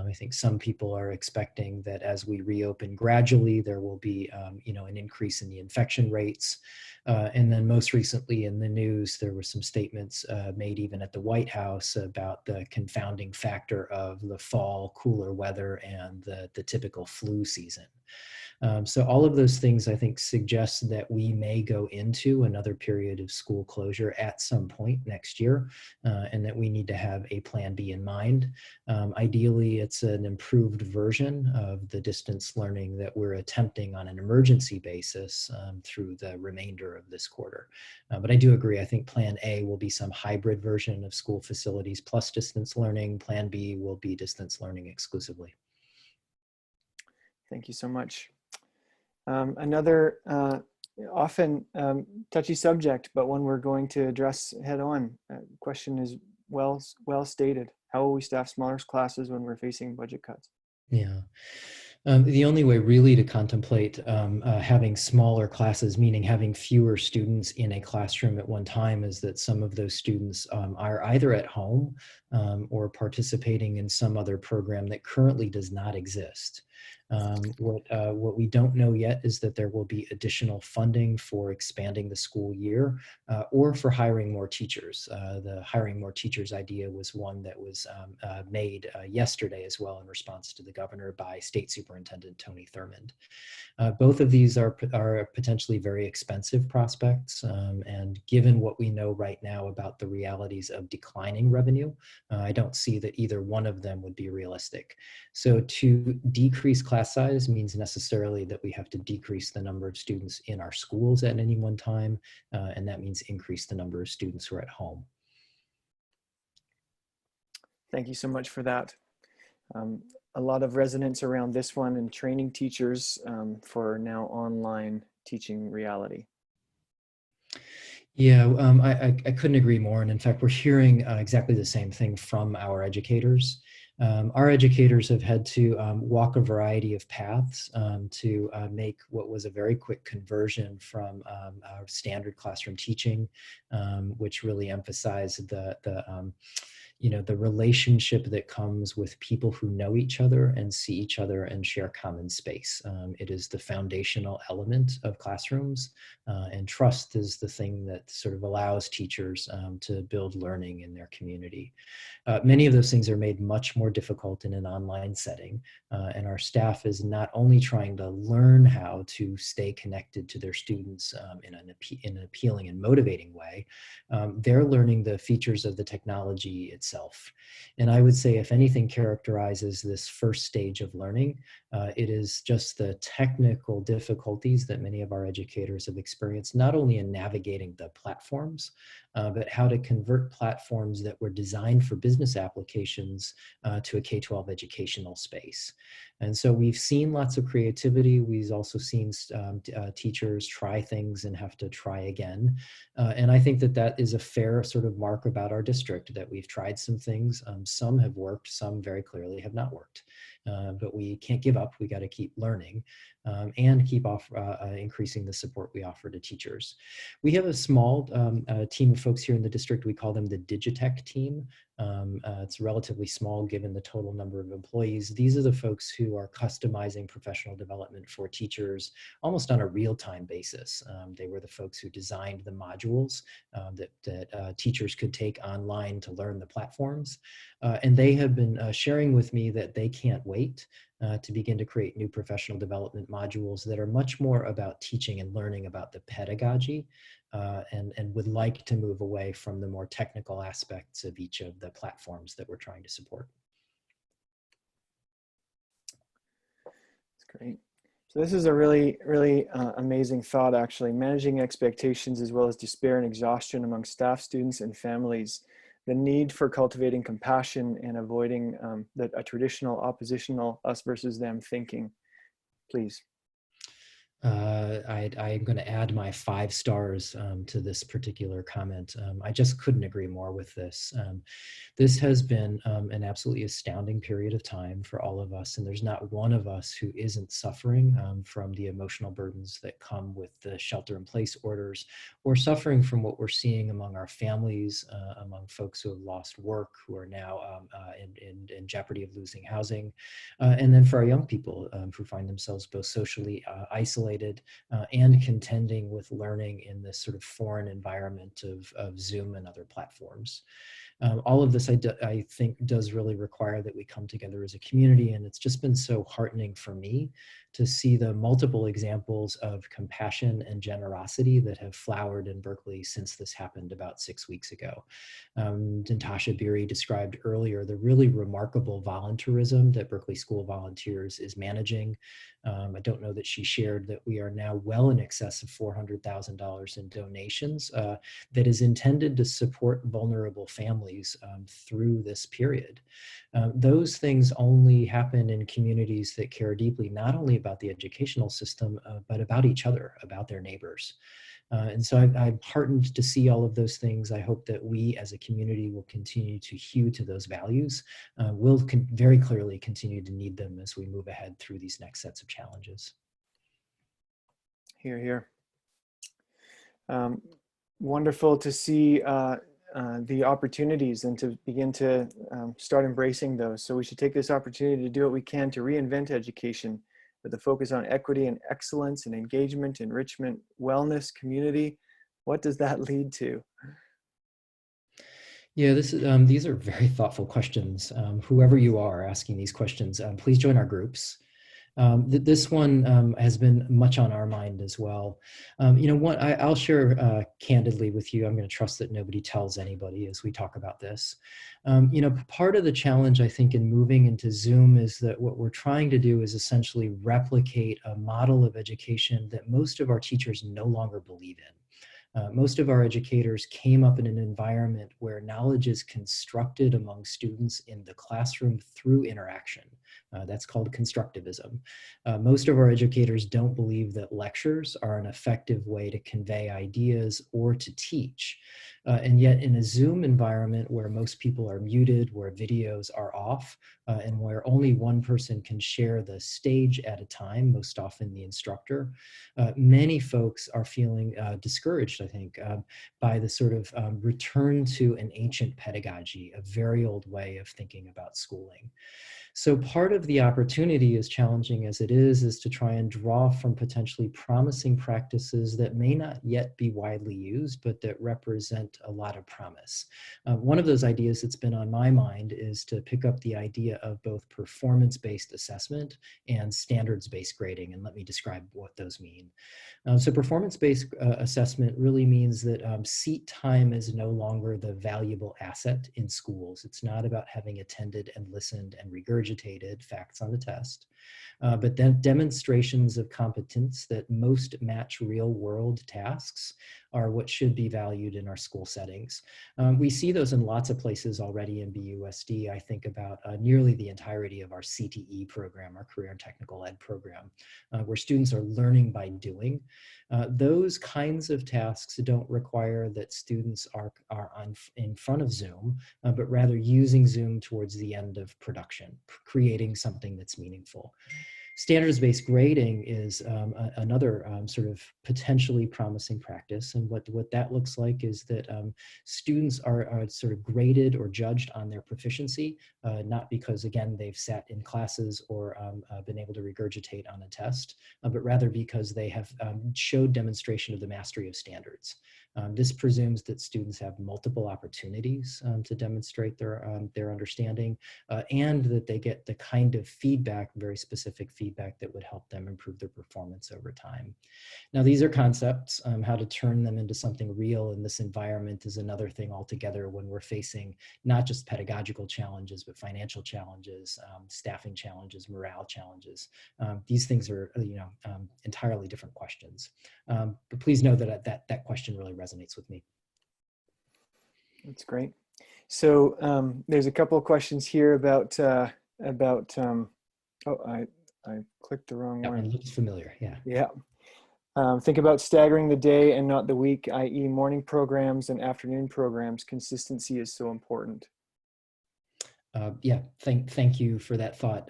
I think some people are expecting that as we reopen gradually, there will be, an increase in the infection rates. And then most recently in the news, there were some statements made even at the White House about the confounding factor of the fall cooler weather and the typical flu season. So all of those things, I think, suggest that we may go into another period of school closure at some point next year, and that we need to have a plan B in mind. Ideally, it's an improved version of the distance learning that we're attempting on an emergency basis through the remainder of this quarter. But I do agree, I think plan A will be some hybrid version of school facilities plus distance learning. Plan B will be distance learning exclusively. Thank you so much. Another often touchy subject, but one we're going to address head on. Question is well stated. How will we staff smaller classes when we're facing budget cuts? Yeah. The only way really to contemplate having smaller classes, meaning having fewer students in a classroom at one time, is that some of those students are either at home or participating in some other program that currently does not exist. What we don't know yet is that there will be additional funding for expanding the school year or for hiring more teachers. The hiring more teachers idea was one that was made yesterday as well in response to the governor by State Superintendent Tony Thurmond. Both of these are potentially very expensive prospects, and given what we know right now about the realities of declining revenue, I don't see that either one of them would be realistic. So to decrease class size means necessarily that we have to decrease the number of students in our schools at any one time, and that means increase the number of students who are at home. Thank you so much for that. A lot of resonance around this one and training teachers for now online teaching reality. Yeah, I couldn't agree more. And in fact, we're hearing exactly the same thing from our educators. Our educators have had to walk a variety of paths to make what was a very quick conversion from our standard classroom teaching, which really emphasized the relationship that comes with people who know each other and see each other and share common space. It is the foundational element of classrooms, and trust is the thing that sort of allows teachers to build learning in their community. Many of those things are made much more difficult in an online setting, and our staff is not only trying to learn how to stay connected to their students in an appealing and motivating way, they're learning the features of the technology itself. And I would say if anything characterizes this first stage of learning, it is just the technical difficulties that many of our educators have experienced, not only in navigating the platforms, but how to convert platforms that were designed for business applications to a K-12 educational space. And so we've seen lots of creativity. We've also seen teachers try things and have to try again. And I think that that is a fair sort of mark about our district, that we've tried some things. Some have worked, some very clearly have not worked. But we can't give up. We got to keep learning and keep increasing the support we offer to teachers. We have a small team of folks here in the district. We call them the Digitech team. It's relatively small given the total number of employees. These are the folks who are customizing professional development for teachers almost on a real-time basis. They were the folks who designed the modules that teachers could take online to learn the platforms. And they have been sharing with me that they can't wait to begin to create new professional development modules that are much more about teaching and learning about the pedagogy, and would like to move away from the more technical aspects of each of the platforms that we're trying to support. That's great. So this is a really, really amazing thought, actually. Managing expectations as well as despair and exhaustion among staff, students, and families. The need for cultivating compassion and avoiding a traditional oppositional us versus them thinking. Please. I'm going to add my 5 stars to this particular comment. I just couldn't agree more with this. This has been an absolutely astounding period of time for all of us, and there's not one of us who isn't suffering from the emotional burdens that come with the shelter-in-place orders, or suffering from what we're seeing among our families, among folks who have lost work, who are now in jeopardy of losing housing, and then for our young people who find themselves both socially isolated and contending with learning in this sort of foreign environment of Zoom and other platforms. All of this, I think, does really require that we come together as a community, and it's just been so heartening for me to see the multiple examples of compassion and generosity that have flowered in Berkeley since this happened about 6 weeks ago. Natasha Beery described earlier the really remarkable volunteerism that Berkeley School Volunteers is managing. I don't know that she shared that we are now well in excess of $400,000 in donations that is intended to support vulnerable families through this period. Those things only happen in communities that care deeply, not only about the educational system, but about each other, about their neighbors. And so I'm heartened to see all of those things. I hope that we as a community will continue to hew to those values. We'll very clearly continue to need them as we move ahead through these next sets of challenges. Hear, hear. Wonderful to see the opportunities and to begin to start embracing those. So we should take this opportunity to do what we can to reinvent education with a focus on equity and excellence and engagement, enrichment, wellness, community. What does that lead to? Yeah, these are very thoughtful questions. Whoever you are asking these questions, please join our groups. This one has been much on our mind as well. I'll share candidly with you. I'm going to trust that nobody tells anybody as we talk about this. Part of the challenge, I think, in moving into Zoom is that what we're trying to do is essentially replicate a model of education that most of our teachers no longer believe in. Most of our educators came up in an environment where knowledge is constructed among students in the classroom through interaction. That's called constructivism. Most of our educators don't believe that lectures are an effective way to convey ideas or to teach. And yet in a Zoom environment where most people are muted, where videos are off, and where only one person can share the stage at a time, most often the instructor, many folks are feeling discouraged, I think, by the sort of return to an ancient pedagogy, a very old way of thinking about schooling. So part of the opportunity, as challenging as it is to try and draw from potentially promising practices that may not yet be widely used, but that represent a lot of promise. One of those ideas that's been on my mind is to pick up the idea of both performance-based assessment and standards-based grading, and let me describe what those mean. So performance-based assessment really means that seat time is no longer the valuable asset in schools. It's not about having attended and listened and regurgitated facts on the test, but then demonstrations of competence that most match real-world tasks are what should be valued in our school settings. We see those in lots of places already in BUSD. I think about nearly the entirety of our CTE program, our Career and Technical Ed program, where students are learning by doing. Those kinds of tasks don't require that students are in front of Zoom, but rather using Zoom towards the end of production, creating something that's meaningful. Standards-based grading is another sort of potentially promising practice. And what that looks like is that students are sort of graded or judged on their proficiency, not because, again, they've sat in classes or been able to regurgitate on a test, but rather because they have showed demonstration of the mastery of standards. This presumes that students have multiple opportunities to demonstrate their understanding and that they get the kind of feedback, very specific feedback, that would help them improve their performance over time. Now, these are concepts. How to turn them into something real in this environment is another thing altogether when we're facing not just pedagogical challenges, but financial challenges, staffing challenges, morale challenges. These things are, entirely different questions. But please know that that question really resonates with me. That's great. So there's a couple of questions here about oh, I clicked the wrong That one. one looks familiar, yeah. Yeah. Think about staggering the day and not the week, i.e. morning programs and afternoon programs. Consistency is so important. Yeah, thank you for that thought.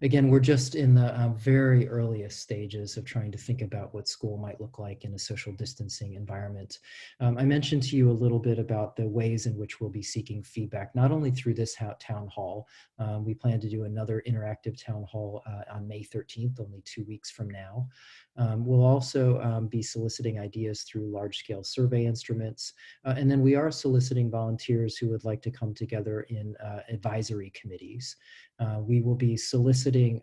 Again, we're just in the very earliest stages of trying to think about what school might look like in a social distancing environment. I mentioned to you a little bit about the ways in which we'll be seeking feedback, not only through this town hall. We plan to do another interactive town hall on May 13th, only 2 weeks from now. We'll also be soliciting ideas through large-scale survey instruments. And then we are soliciting volunteers who would like to come together in advisory committees. We will be soliciting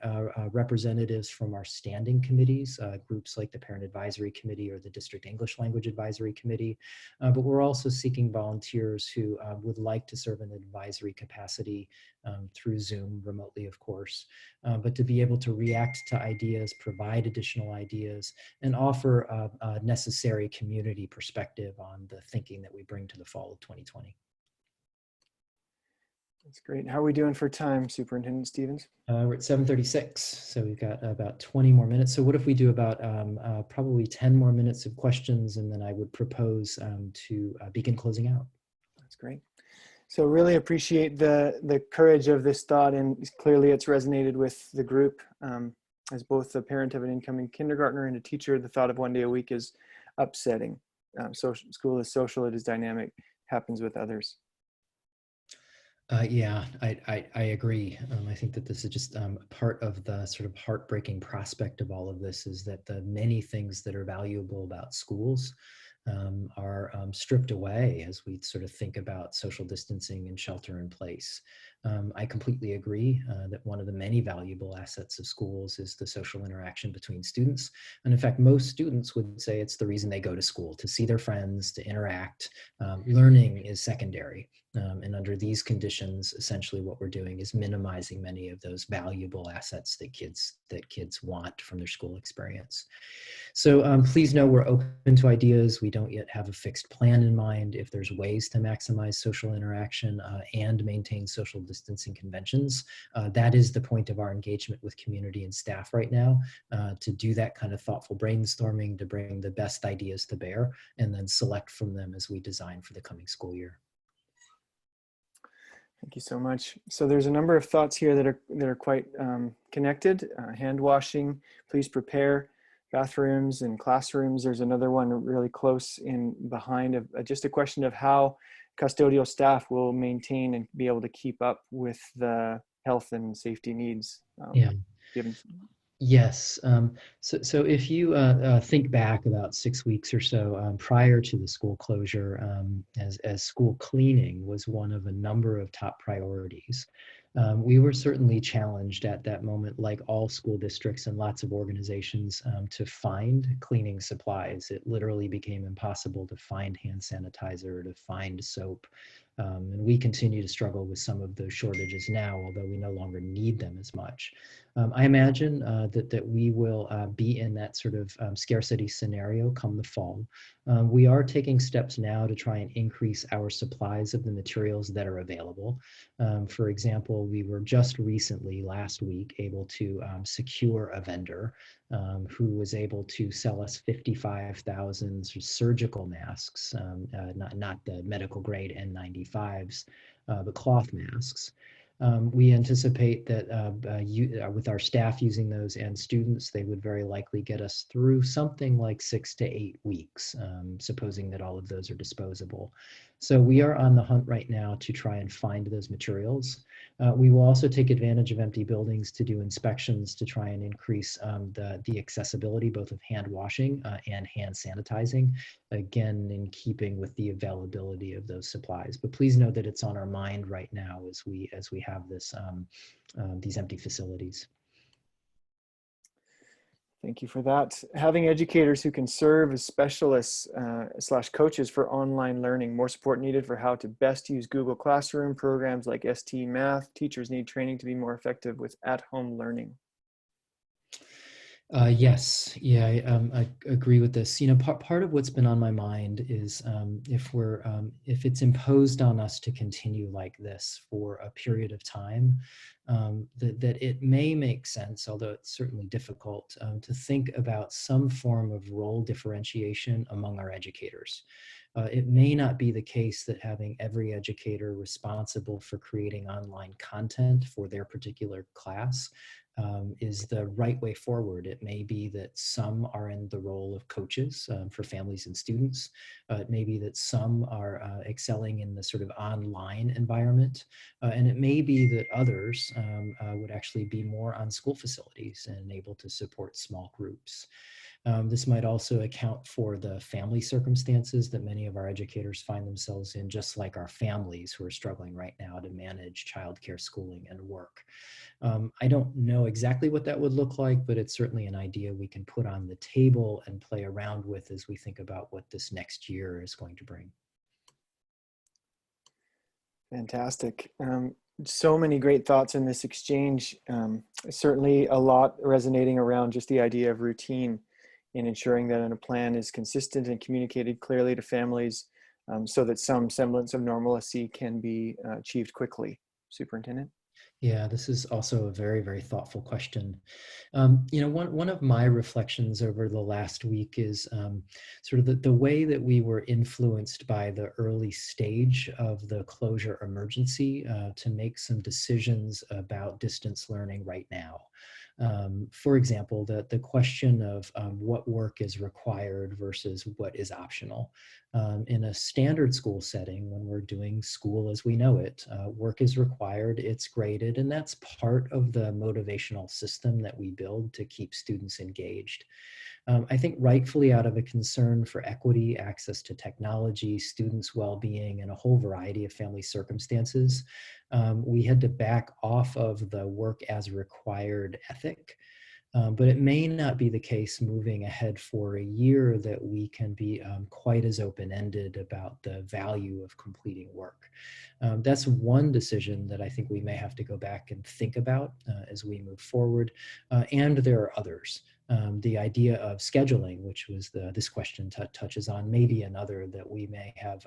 representatives from our standing committees, groups like the Parent Advisory Committee or the District English Language Advisory Committee. But we're also seeking volunteers who would like to serve in an advisory capacity through Zoom, remotely, of course, but to be able to react to ideas, provide additional ideas, and offer a necessary community perspective on the thinking that we bring to the fall of 2020. That's great. How are we doing for time, Superintendent Stevens? We're at 7:36, so we've got about 20 more minutes. So what if we do about probably 10 more minutes of questions, and then I would propose to begin closing out. That's great. So really appreciate the courage of this thought, and clearly it's resonated with the group. As both the parent of an incoming kindergartner and a teacher, the thought of 1 day a week is upsetting. School is social, it is dynamic, happens with others. Yeah, I agree. I think that this is just part of the sort of heartbreaking prospect of all of this, is that the many things that are valuable about schools are stripped away as we sort of think about social distancing and shelter in place. I completely agree that one of the many valuable assets of schools is the social interaction between students. And in fact, most students would say it's the reason they go to school, to see their friends, to interact. Learning is secondary. And under these conditions, essentially what we're doing is minimizing many of those valuable assets that kids want from their school experience. So please know we're open to ideas. We don't yet have a fixed plan in mind. If there's ways to maximize social interaction and maintain social distancing conventions, that is the point of our engagement with community and staff right now, to do that kind of thoughtful brainstorming, to bring the best ideas to bear, and then select from them as we design for the coming school year. Thank you so much. So there's a number of thoughts here that are quite connected. Hand washing, please prepare. Bathrooms and classrooms. There's another one really close in behind of just a question of how custodial staff will maintain and be able to keep up with the health and safety needs. Yeah. Given. Yes. So if you think back about 6 weeks or so prior to the school closure, as school cleaning was one of a number of top priorities, we were certainly challenged at that moment, like all school districts and lots of organizations, to find cleaning supplies. It literally became impossible to find hand sanitizer, to find soap. And we continue to struggle with some of those shortages now, although we no longer need them as much. I imagine that we will be in that sort of scarcity scenario come the fall. We are taking steps now to try and increase our supplies of the materials that are available. For example, we were just recently, last week, able to secure a vendor who was able to sell us 55,000 surgical masks, not the medical grade N95s, but cloth masks. We anticipate that with our staff using those and students, they would very likely get us through something like 6 to 8 weeks, supposing that all of those are disposable. So we are on the hunt right now to try and find those materials. We will also take advantage of empty buildings to do inspections to try and increase the accessibility both of hand washing and hand sanitizing, again, in keeping with the availability of those supplies. But please know that it's on our mind right now as we have this these empty facilities. Thank you for that. Having educators who can serve as specialists / coaches for online learning, more support needed for how to best use Google Classroom, programs like ST Math. Teachers need training to be more effective with at-home learning. Yes, yeah, I agree with this. You know, part of what's been on my mind is if it's imposed on us to continue like this for a period of time, that it may make sense, although it's certainly difficult, to think about some form of role differentiation among our educators. It may not be the case that having every educator responsible for creating online content for their particular class is the right way forward. It may be that some are in the role of coaches for families and students. It may be that some are excelling in the sort of online environment. And it may be that others would actually be more on school facilities and able to support small groups. This might also account for the family circumstances that many of our educators find themselves in, just like our families who are struggling right now to manage childcare, schooling, and work. I don't know exactly what that would look like, but it's certainly an idea we can put on the table and play around with as we think about what this next year is going to bring. Fantastic. So many great thoughts in this exchange. Certainly a lot resonating around just the idea of routine in ensuring that a plan is consistent and communicated clearly to families so that some semblance of normalcy can be achieved quickly. Superintendent? Yeah, this is also a very, very thoughtful question. You know, one of my reflections over the last week is sort of the way that we were influenced by the early stage of the closure emergency to make some decisions about distance learning right now. For example, the question of what work is required versus what is optional. In a standard school setting, when we're doing school as we know it, work is required, it's graded, and that's part of the motivational system that we build to keep students engaged. I think rightfully out of a concern for equity, access to technology, students' well-being, and a whole variety of family circumstances, we had to back off of the work as required ethic. But it may not be the case moving ahead for a year that we can be quite as open-ended about the value of completing work. That's one decision that I think we may have to go back and think about as we move forward. And there are others. The idea of scheduling, which was this question touches on, may be another that we may have,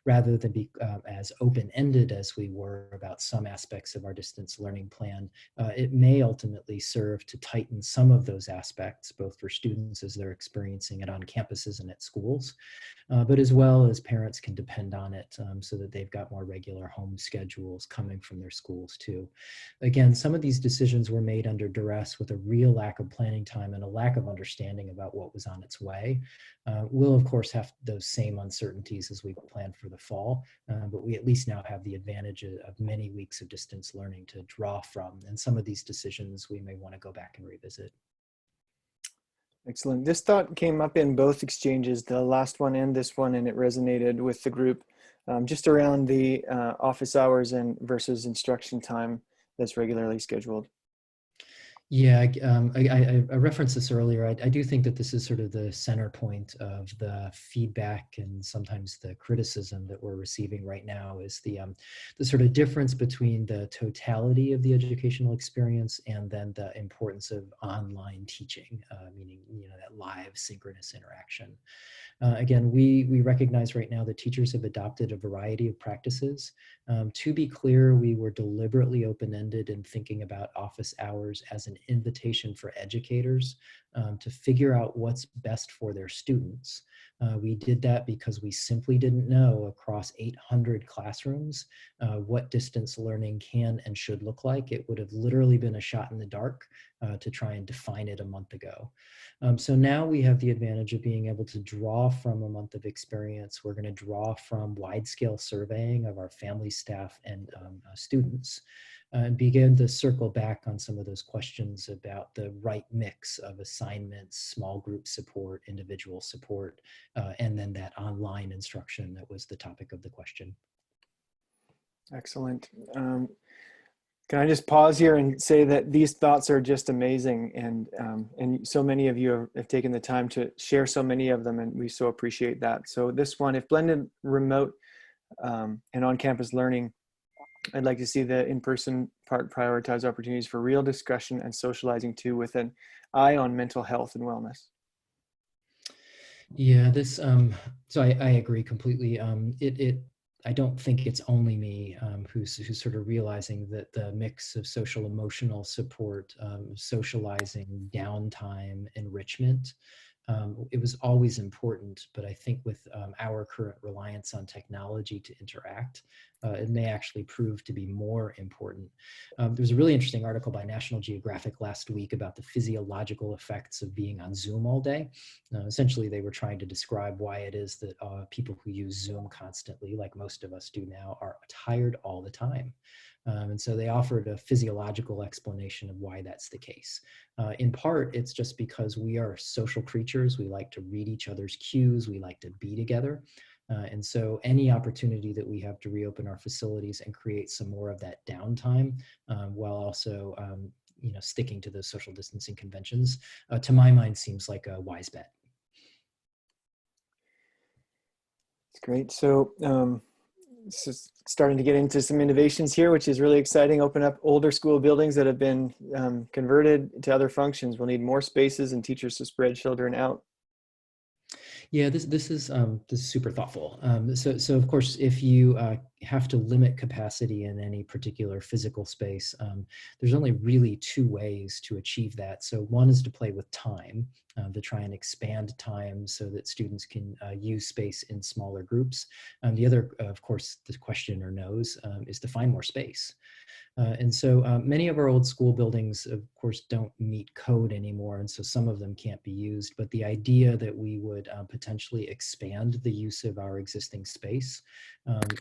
rather than be as open-ended as we were about some aspects of our distance learning plan, it may ultimately serve to tighten some of those aspects, both for students as they're experiencing it on campuses and at schools, but as well as parents can depend on it so that they've got more regular home schedules coming from their schools too. Again, some of these decisions were made under duress with a real lack of planning time and a lack of understanding about what was on its way. We'll of course have those same uncertainties as we plan for the fall, but we at least now have the advantage of many weeks of distance learning to draw from, and some of these decisions we may want to go back and revisit. Excellent. This thought came up in both exchanges, the last one and this one, and it resonated with the group just around the office hours and versus instruction time that's regularly scheduled. Yeah, I referenced this earlier. I do think that this is sort of the center point of the feedback and sometimes the criticism that we're receiving right now is the sort of difference between the totality of the educational experience and then the importance of online teaching, meaning, you know, that live synchronous interaction. Again, we recognize right now that teachers have adopted a variety of practices. To be clear, we were deliberately open-ended in thinking about office hours as an invitation for educators to figure out what's best for their students. We did that because we simply didn't know across 800 classrooms what distance learning can and should look like. It would have literally been a shot in the dark to try and define it a month ago. So now we have the advantage of being able to draw from a month of experience. We're going to draw from wide-scale surveying of our family, staff, and students, and begin to circle back on some of those questions about the right mix of assignments, small group support, individual support, and then that online instruction that was the topic of the question. Excellent. Can I just pause here and say that these thoughts are just amazing, and so many of you have taken the time to share so many of them, and we so appreciate that. So this one, if blended remote and on-campus learning I'd like to see the in-person part prioritize opportunities for real discussion and socializing too, with an eye on mental health and wellness. Yeah, so I agree completely. I don't think it's only me who's sort of realizing that the mix of social emotional support, socializing, downtime, enrichment, it was always important, but I think with our current reliance on technology to interact, it may actually prove to be more important. There was a really interesting article by National Geographic last week about the physiological effects of being on Zoom all day. Essentially, they were trying to describe why it is that people who use Zoom constantly, like most of us do now, are tired all the time. And so they offered a physiological explanation of why that's the case. In part, it's just because we are social creatures. We like to read each other's cues. We like to be together. And so any opportunity that we have to reopen our facilities and create some more of that downtime while also sticking to those social distancing conventions, to my mind, seems like a wise bet. It's great. So, starting to get into some innovations here, which is really exciting. Open up older school buildings that have been converted to other functions. We'll need more spaces and teachers to spread children out. Yeah, this is super thoughtful. So of course, if you have to limit capacity in any particular physical space, there's only really two ways to achieve that. So one is to play with time, to try and expand time so that students can use space in smaller groups. The other, of course, the questioner knows, is to find more space. And so many of our old school buildings, of course, don't meet code anymore, and so some of them can't be used. But the idea that we would potentially expand the use of our existing space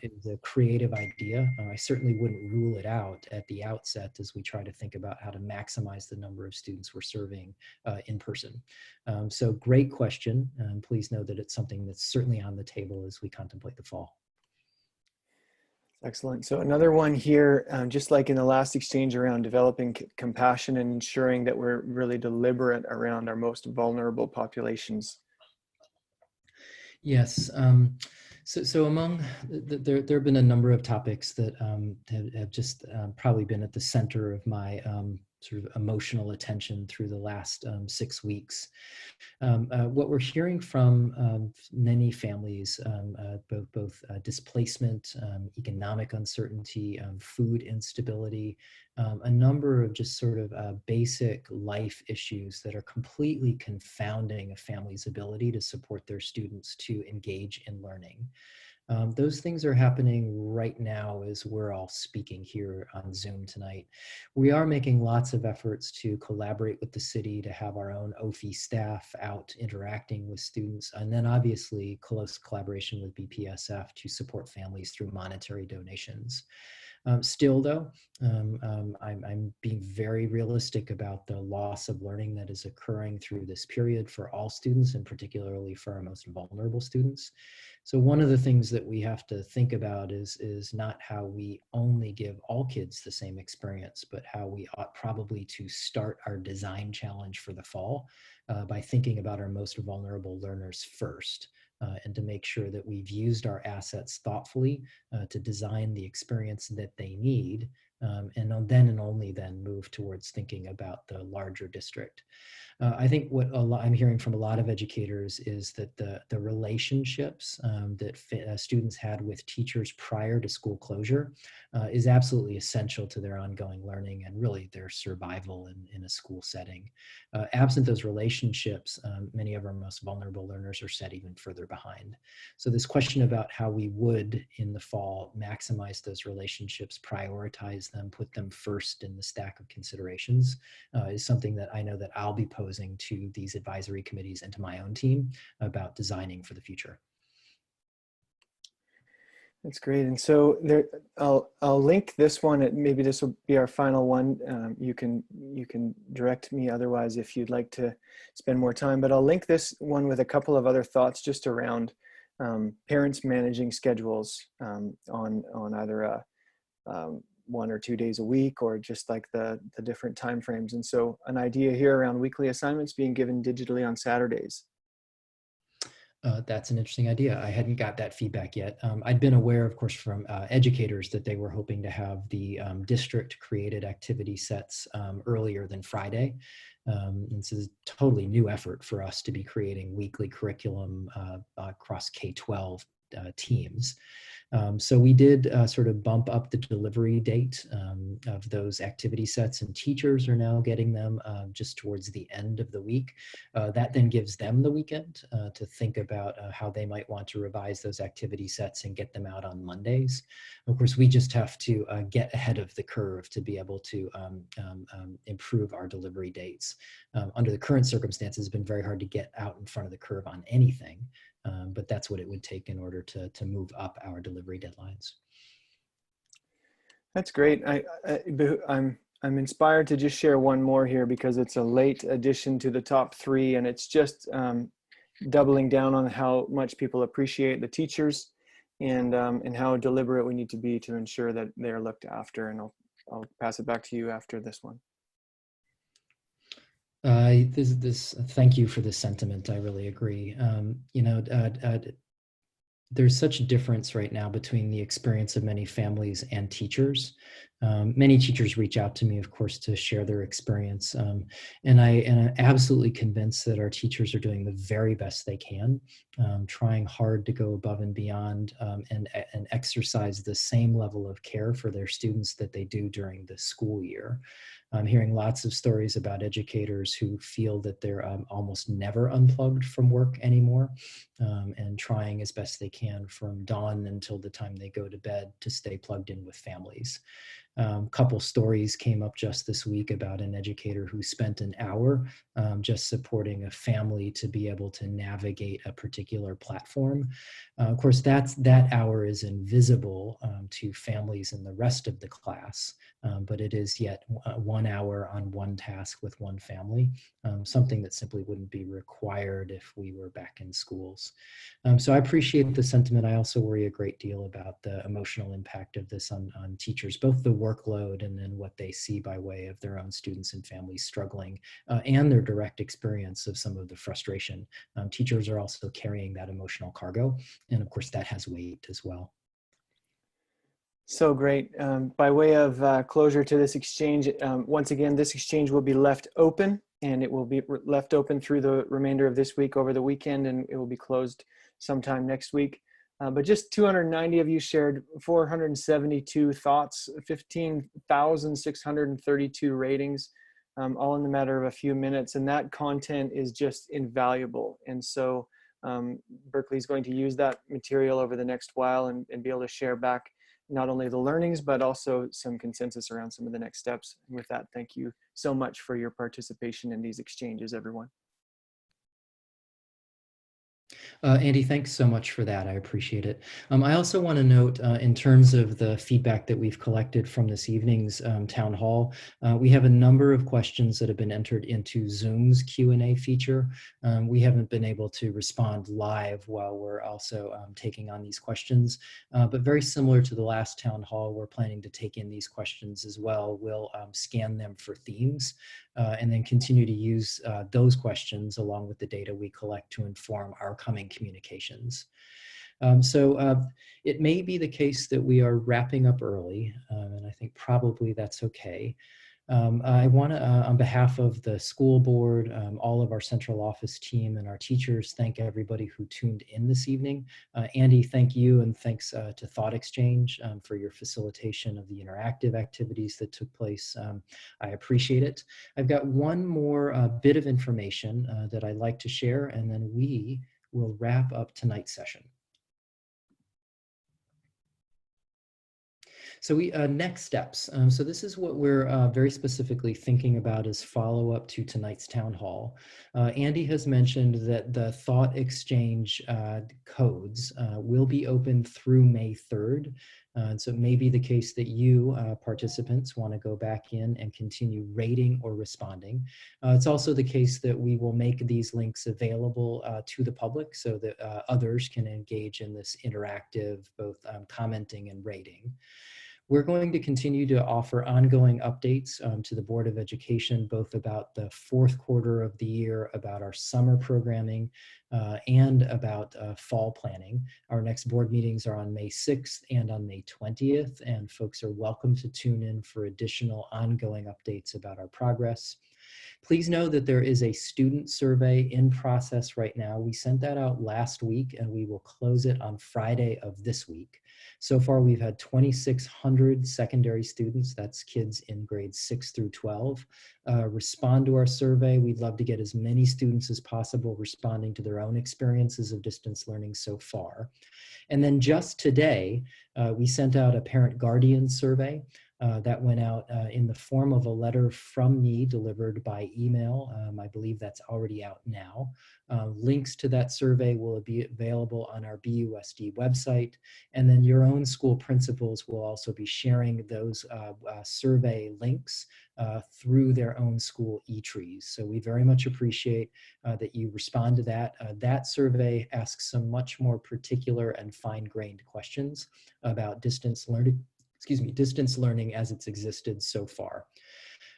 is a creative idea. I certainly wouldn't rule it out at the outset as we try to think about how to maximize the number of students we're serving in person. So great question. Please know that it's something that's certainly on the table as we contemplate the fall. Excellent. So another one here, just like in the last exchange around developing compassion and ensuring that we're really deliberate around our most vulnerable populations. Yes. So among there have been a number of topics that have just probably been at the center of my sort of emotional attention through the last 6 weeks. What we're hearing from many families, both displacement, economic uncertainty, food instability, a number of just sort of basic life issues that are completely confounding a family's ability to support their students to engage in learning. Those things are happening right now as we're all speaking here on Zoom tonight. We are making lots of efforts to collaborate with the city to have our own OFI staff out interacting with students, and then obviously close collaboration with BPSF to support families through monetary donations. Still though, I'm being very realistic about the loss of learning that is occurring through this period for all students, and particularly for our most vulnerable students. So one of the things that we have to think about is not how we only give all kids the same experience, but how we ought probably to start our design challenge for the fall by thinking about our most vulnerable learners first. And to make sure that we've used our assets thoughtfully to design the experience that they need, and then and only then move towards thinking about the larger district. I think what I'm hearing from a lot of educators is that the relationships that students had with teachers prior to school closure is absolutely essential to their ongoing learning and really their survival in a school setting. Absent those relationships, many of our most vulnerable learners are set even further behind. So this question about how we would in the fall maximize those relationships, prioritize them, put them first in the stack of considerations is something that I know that I'll be posing to these advisory committees and to my own team about designing for the future. That's great. And so there, I'll link this one. Maybe this will be our final one. You can direct me otherwise if you'd like to spend more time. But I'll link this one with a couple of other thoughts just around parents managing schedules on either 1 or 2 days a week, or just like the different time frames. And so an idea here around weekly assignments being given digitally on Saturdays. That's an interesting idea. I hadn't got that feedback yet. I'd been aware, of course, from educators that they were hoping to have the district created activity sets earlier than Friday. This is a totally new effort for us to be creating weekly curriculum across K-12 teams. So we did sort of bump up the delivery date of those activity sets, and teachers are now getting them just towards the end of the week. That then gives them the weekend to think about how they might want to revise those activity sets and get them out on Mondays. Of course, we just have to get ahead of the curve to be able to improve our delivery dates. Under the current circumstances, it's been very hard to get out in front of the curve on anything. But that's what it would take in order to move up our delivery deadlines. That's great. I'm inspired to just share one more here because it's a late addition to the top 3, and it's just doubling down on how much people appreciate the teachers and how deliberate we need to be to ensure that they're looked after. And I'll pass it back to you after this one. Thank you for this sentiment. I really agree. There's such a difference right now between the experience of many families and teachers. Many teachers reach out to me, of course, to share their experience. And I'm absolutely convinced that our teachers are doing the very best they can, trying hard to go above and beyond and exercise the same level of care for their students that they do during the school year. I'm hearing lots of stories about educators who feel that they're almost never unplugged from work anymore, and trying as best they can from dawn until the time they go to bed to stay plugged in with families. Couple stories came up just this week about an educator who spent an hour just supporting a family to be able to navigate a particular platform. Of course, that hour is invisible to families in the rest of the class, but it is yet 1 hour on one task with one family, something that simply wouldn't be required if we were back in schools. So I appreciate the sentiment. I also worry a great deal about the emotional impact of this on teachers, both the workload and then what they see by way of their own students and families struggling, and their direct experience of some of the frustration. Teachers are also carrying that emotional cargo, and of course that has weight as well. So great. By way of closure to this exchange, once again, this exchange will be left open, and it will be left open through the remainder of this week over the weekend, and it will be closed sometime next week. But just 290 of you shared 472 thoughts, 15,632 ratings, all in the matter of a few minutes. And that content is just invaluable. And so Berkeley is going to use that material over the next while and be able to share back not only the learnings, but also some consensus around some of the next steps. And with that, thank you so much for your participation in these exchanges, everyone. Andy, thanks so much for that. I appreciate it. I also want to note, in terms of the feedback that we've collected from this evening's town hall, we have a number of questions that have been entered into Zoom's Q&A feature. We haven't been able to respond live while we're also taking on these questions, but very similar to the last town hall, we're planning to take in these questions as well. We'll scan them for themes and then continue to use those questions along with the data we collect to inform our coming communications. So it may be the case that we are wrapping up early, and I think probably that's okay. I want to, on behalf of the school board, all of our central office team and our teachers, thank everybody who tuned in this evening. Andy, thank you, and thanks to Thought Exchange for your facilitation of the interactive activities that took place. I appreciate it. I've got one more bit of information that I'd like to share, and then we will wrap up tonight's session. So next steps. So this is what we're very specifically thinking about as follow-up to tonight's town hall. Andy has mentioned that the Thought Exchange codes will be open through May 3rd. So it may be the case that you participants want to go back in and continue rating or responding. It's also the case that we will make these links available to the public so that others can engage in this interactive, both commenting and rating. We're going to continue to offer ongoing updates to the Board of Education, both about the fourth quarter of the year, about our summer programming, and about fall planning. Our next board meetings are on May 6th and on May 20th, and folks are welcome to tune in for additional ongoing updates about our progress. Please know that there is a student survey in process right now. We sent that out last week and we will close it on Friday of this week. So far, we've had 2,600 secondary students, that's kids in grades 6 through 12, respond to our survey. We'd love to get as many students as possible responding to their own experiences of distance learning so far. And then just today, we sent out a parent guardian survey. That went out in the form of a letter from me delivered by email. I believe that's already out now. Links to that survey will be available on our BUSD website. And then your own school principals will also be sharing those survey links through their own school e-trees. So we very much appreciate that you respond to that. That survey asks some much more particular and fine-grained questions about distance learning as it's existed so far.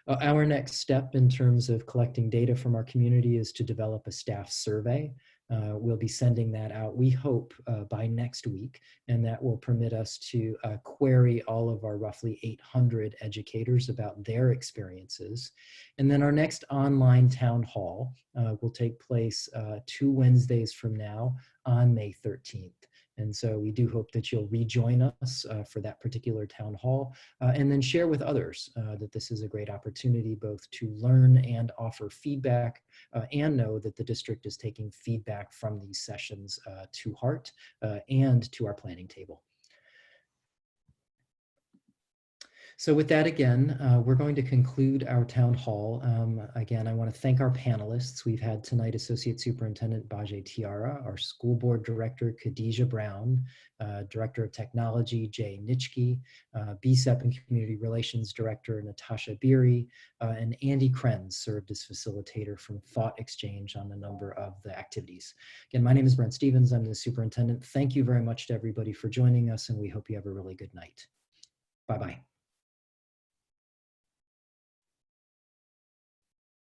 Our next step in terms of collecting data from our community is to develop a staff survey. We'll be sending that out, we hope, by next week, and that will permit us to query all of our roughly 800 educators about their experiences. And then our next online town hall will take place 2 Wednesdays from now on May 13th. And so we do hope that you'll rejoin us for that particular town hall and then share with others that this is a great opportunity both to learn and offer feedback and know that the district is taking feedback from these sessions to heart and to our planning table. So with that, again, we're going to conclude our town hall. Again, I want to thank our panelists. We've had tonight Associate Superintendent Bajay Tiara, our School Board Director Khadijah Brown, Director of Technology Jay Nitschke, BSEP and Community Relations Director Natasha Beery, and Andy Krenz served as facilitator from Thought Exchange on a number of the activities. Again, my name is Brent Stevens. I'm the superintendent. Thank you very much to everybody for joining us, and we hope you have a really good night. Bye-bye.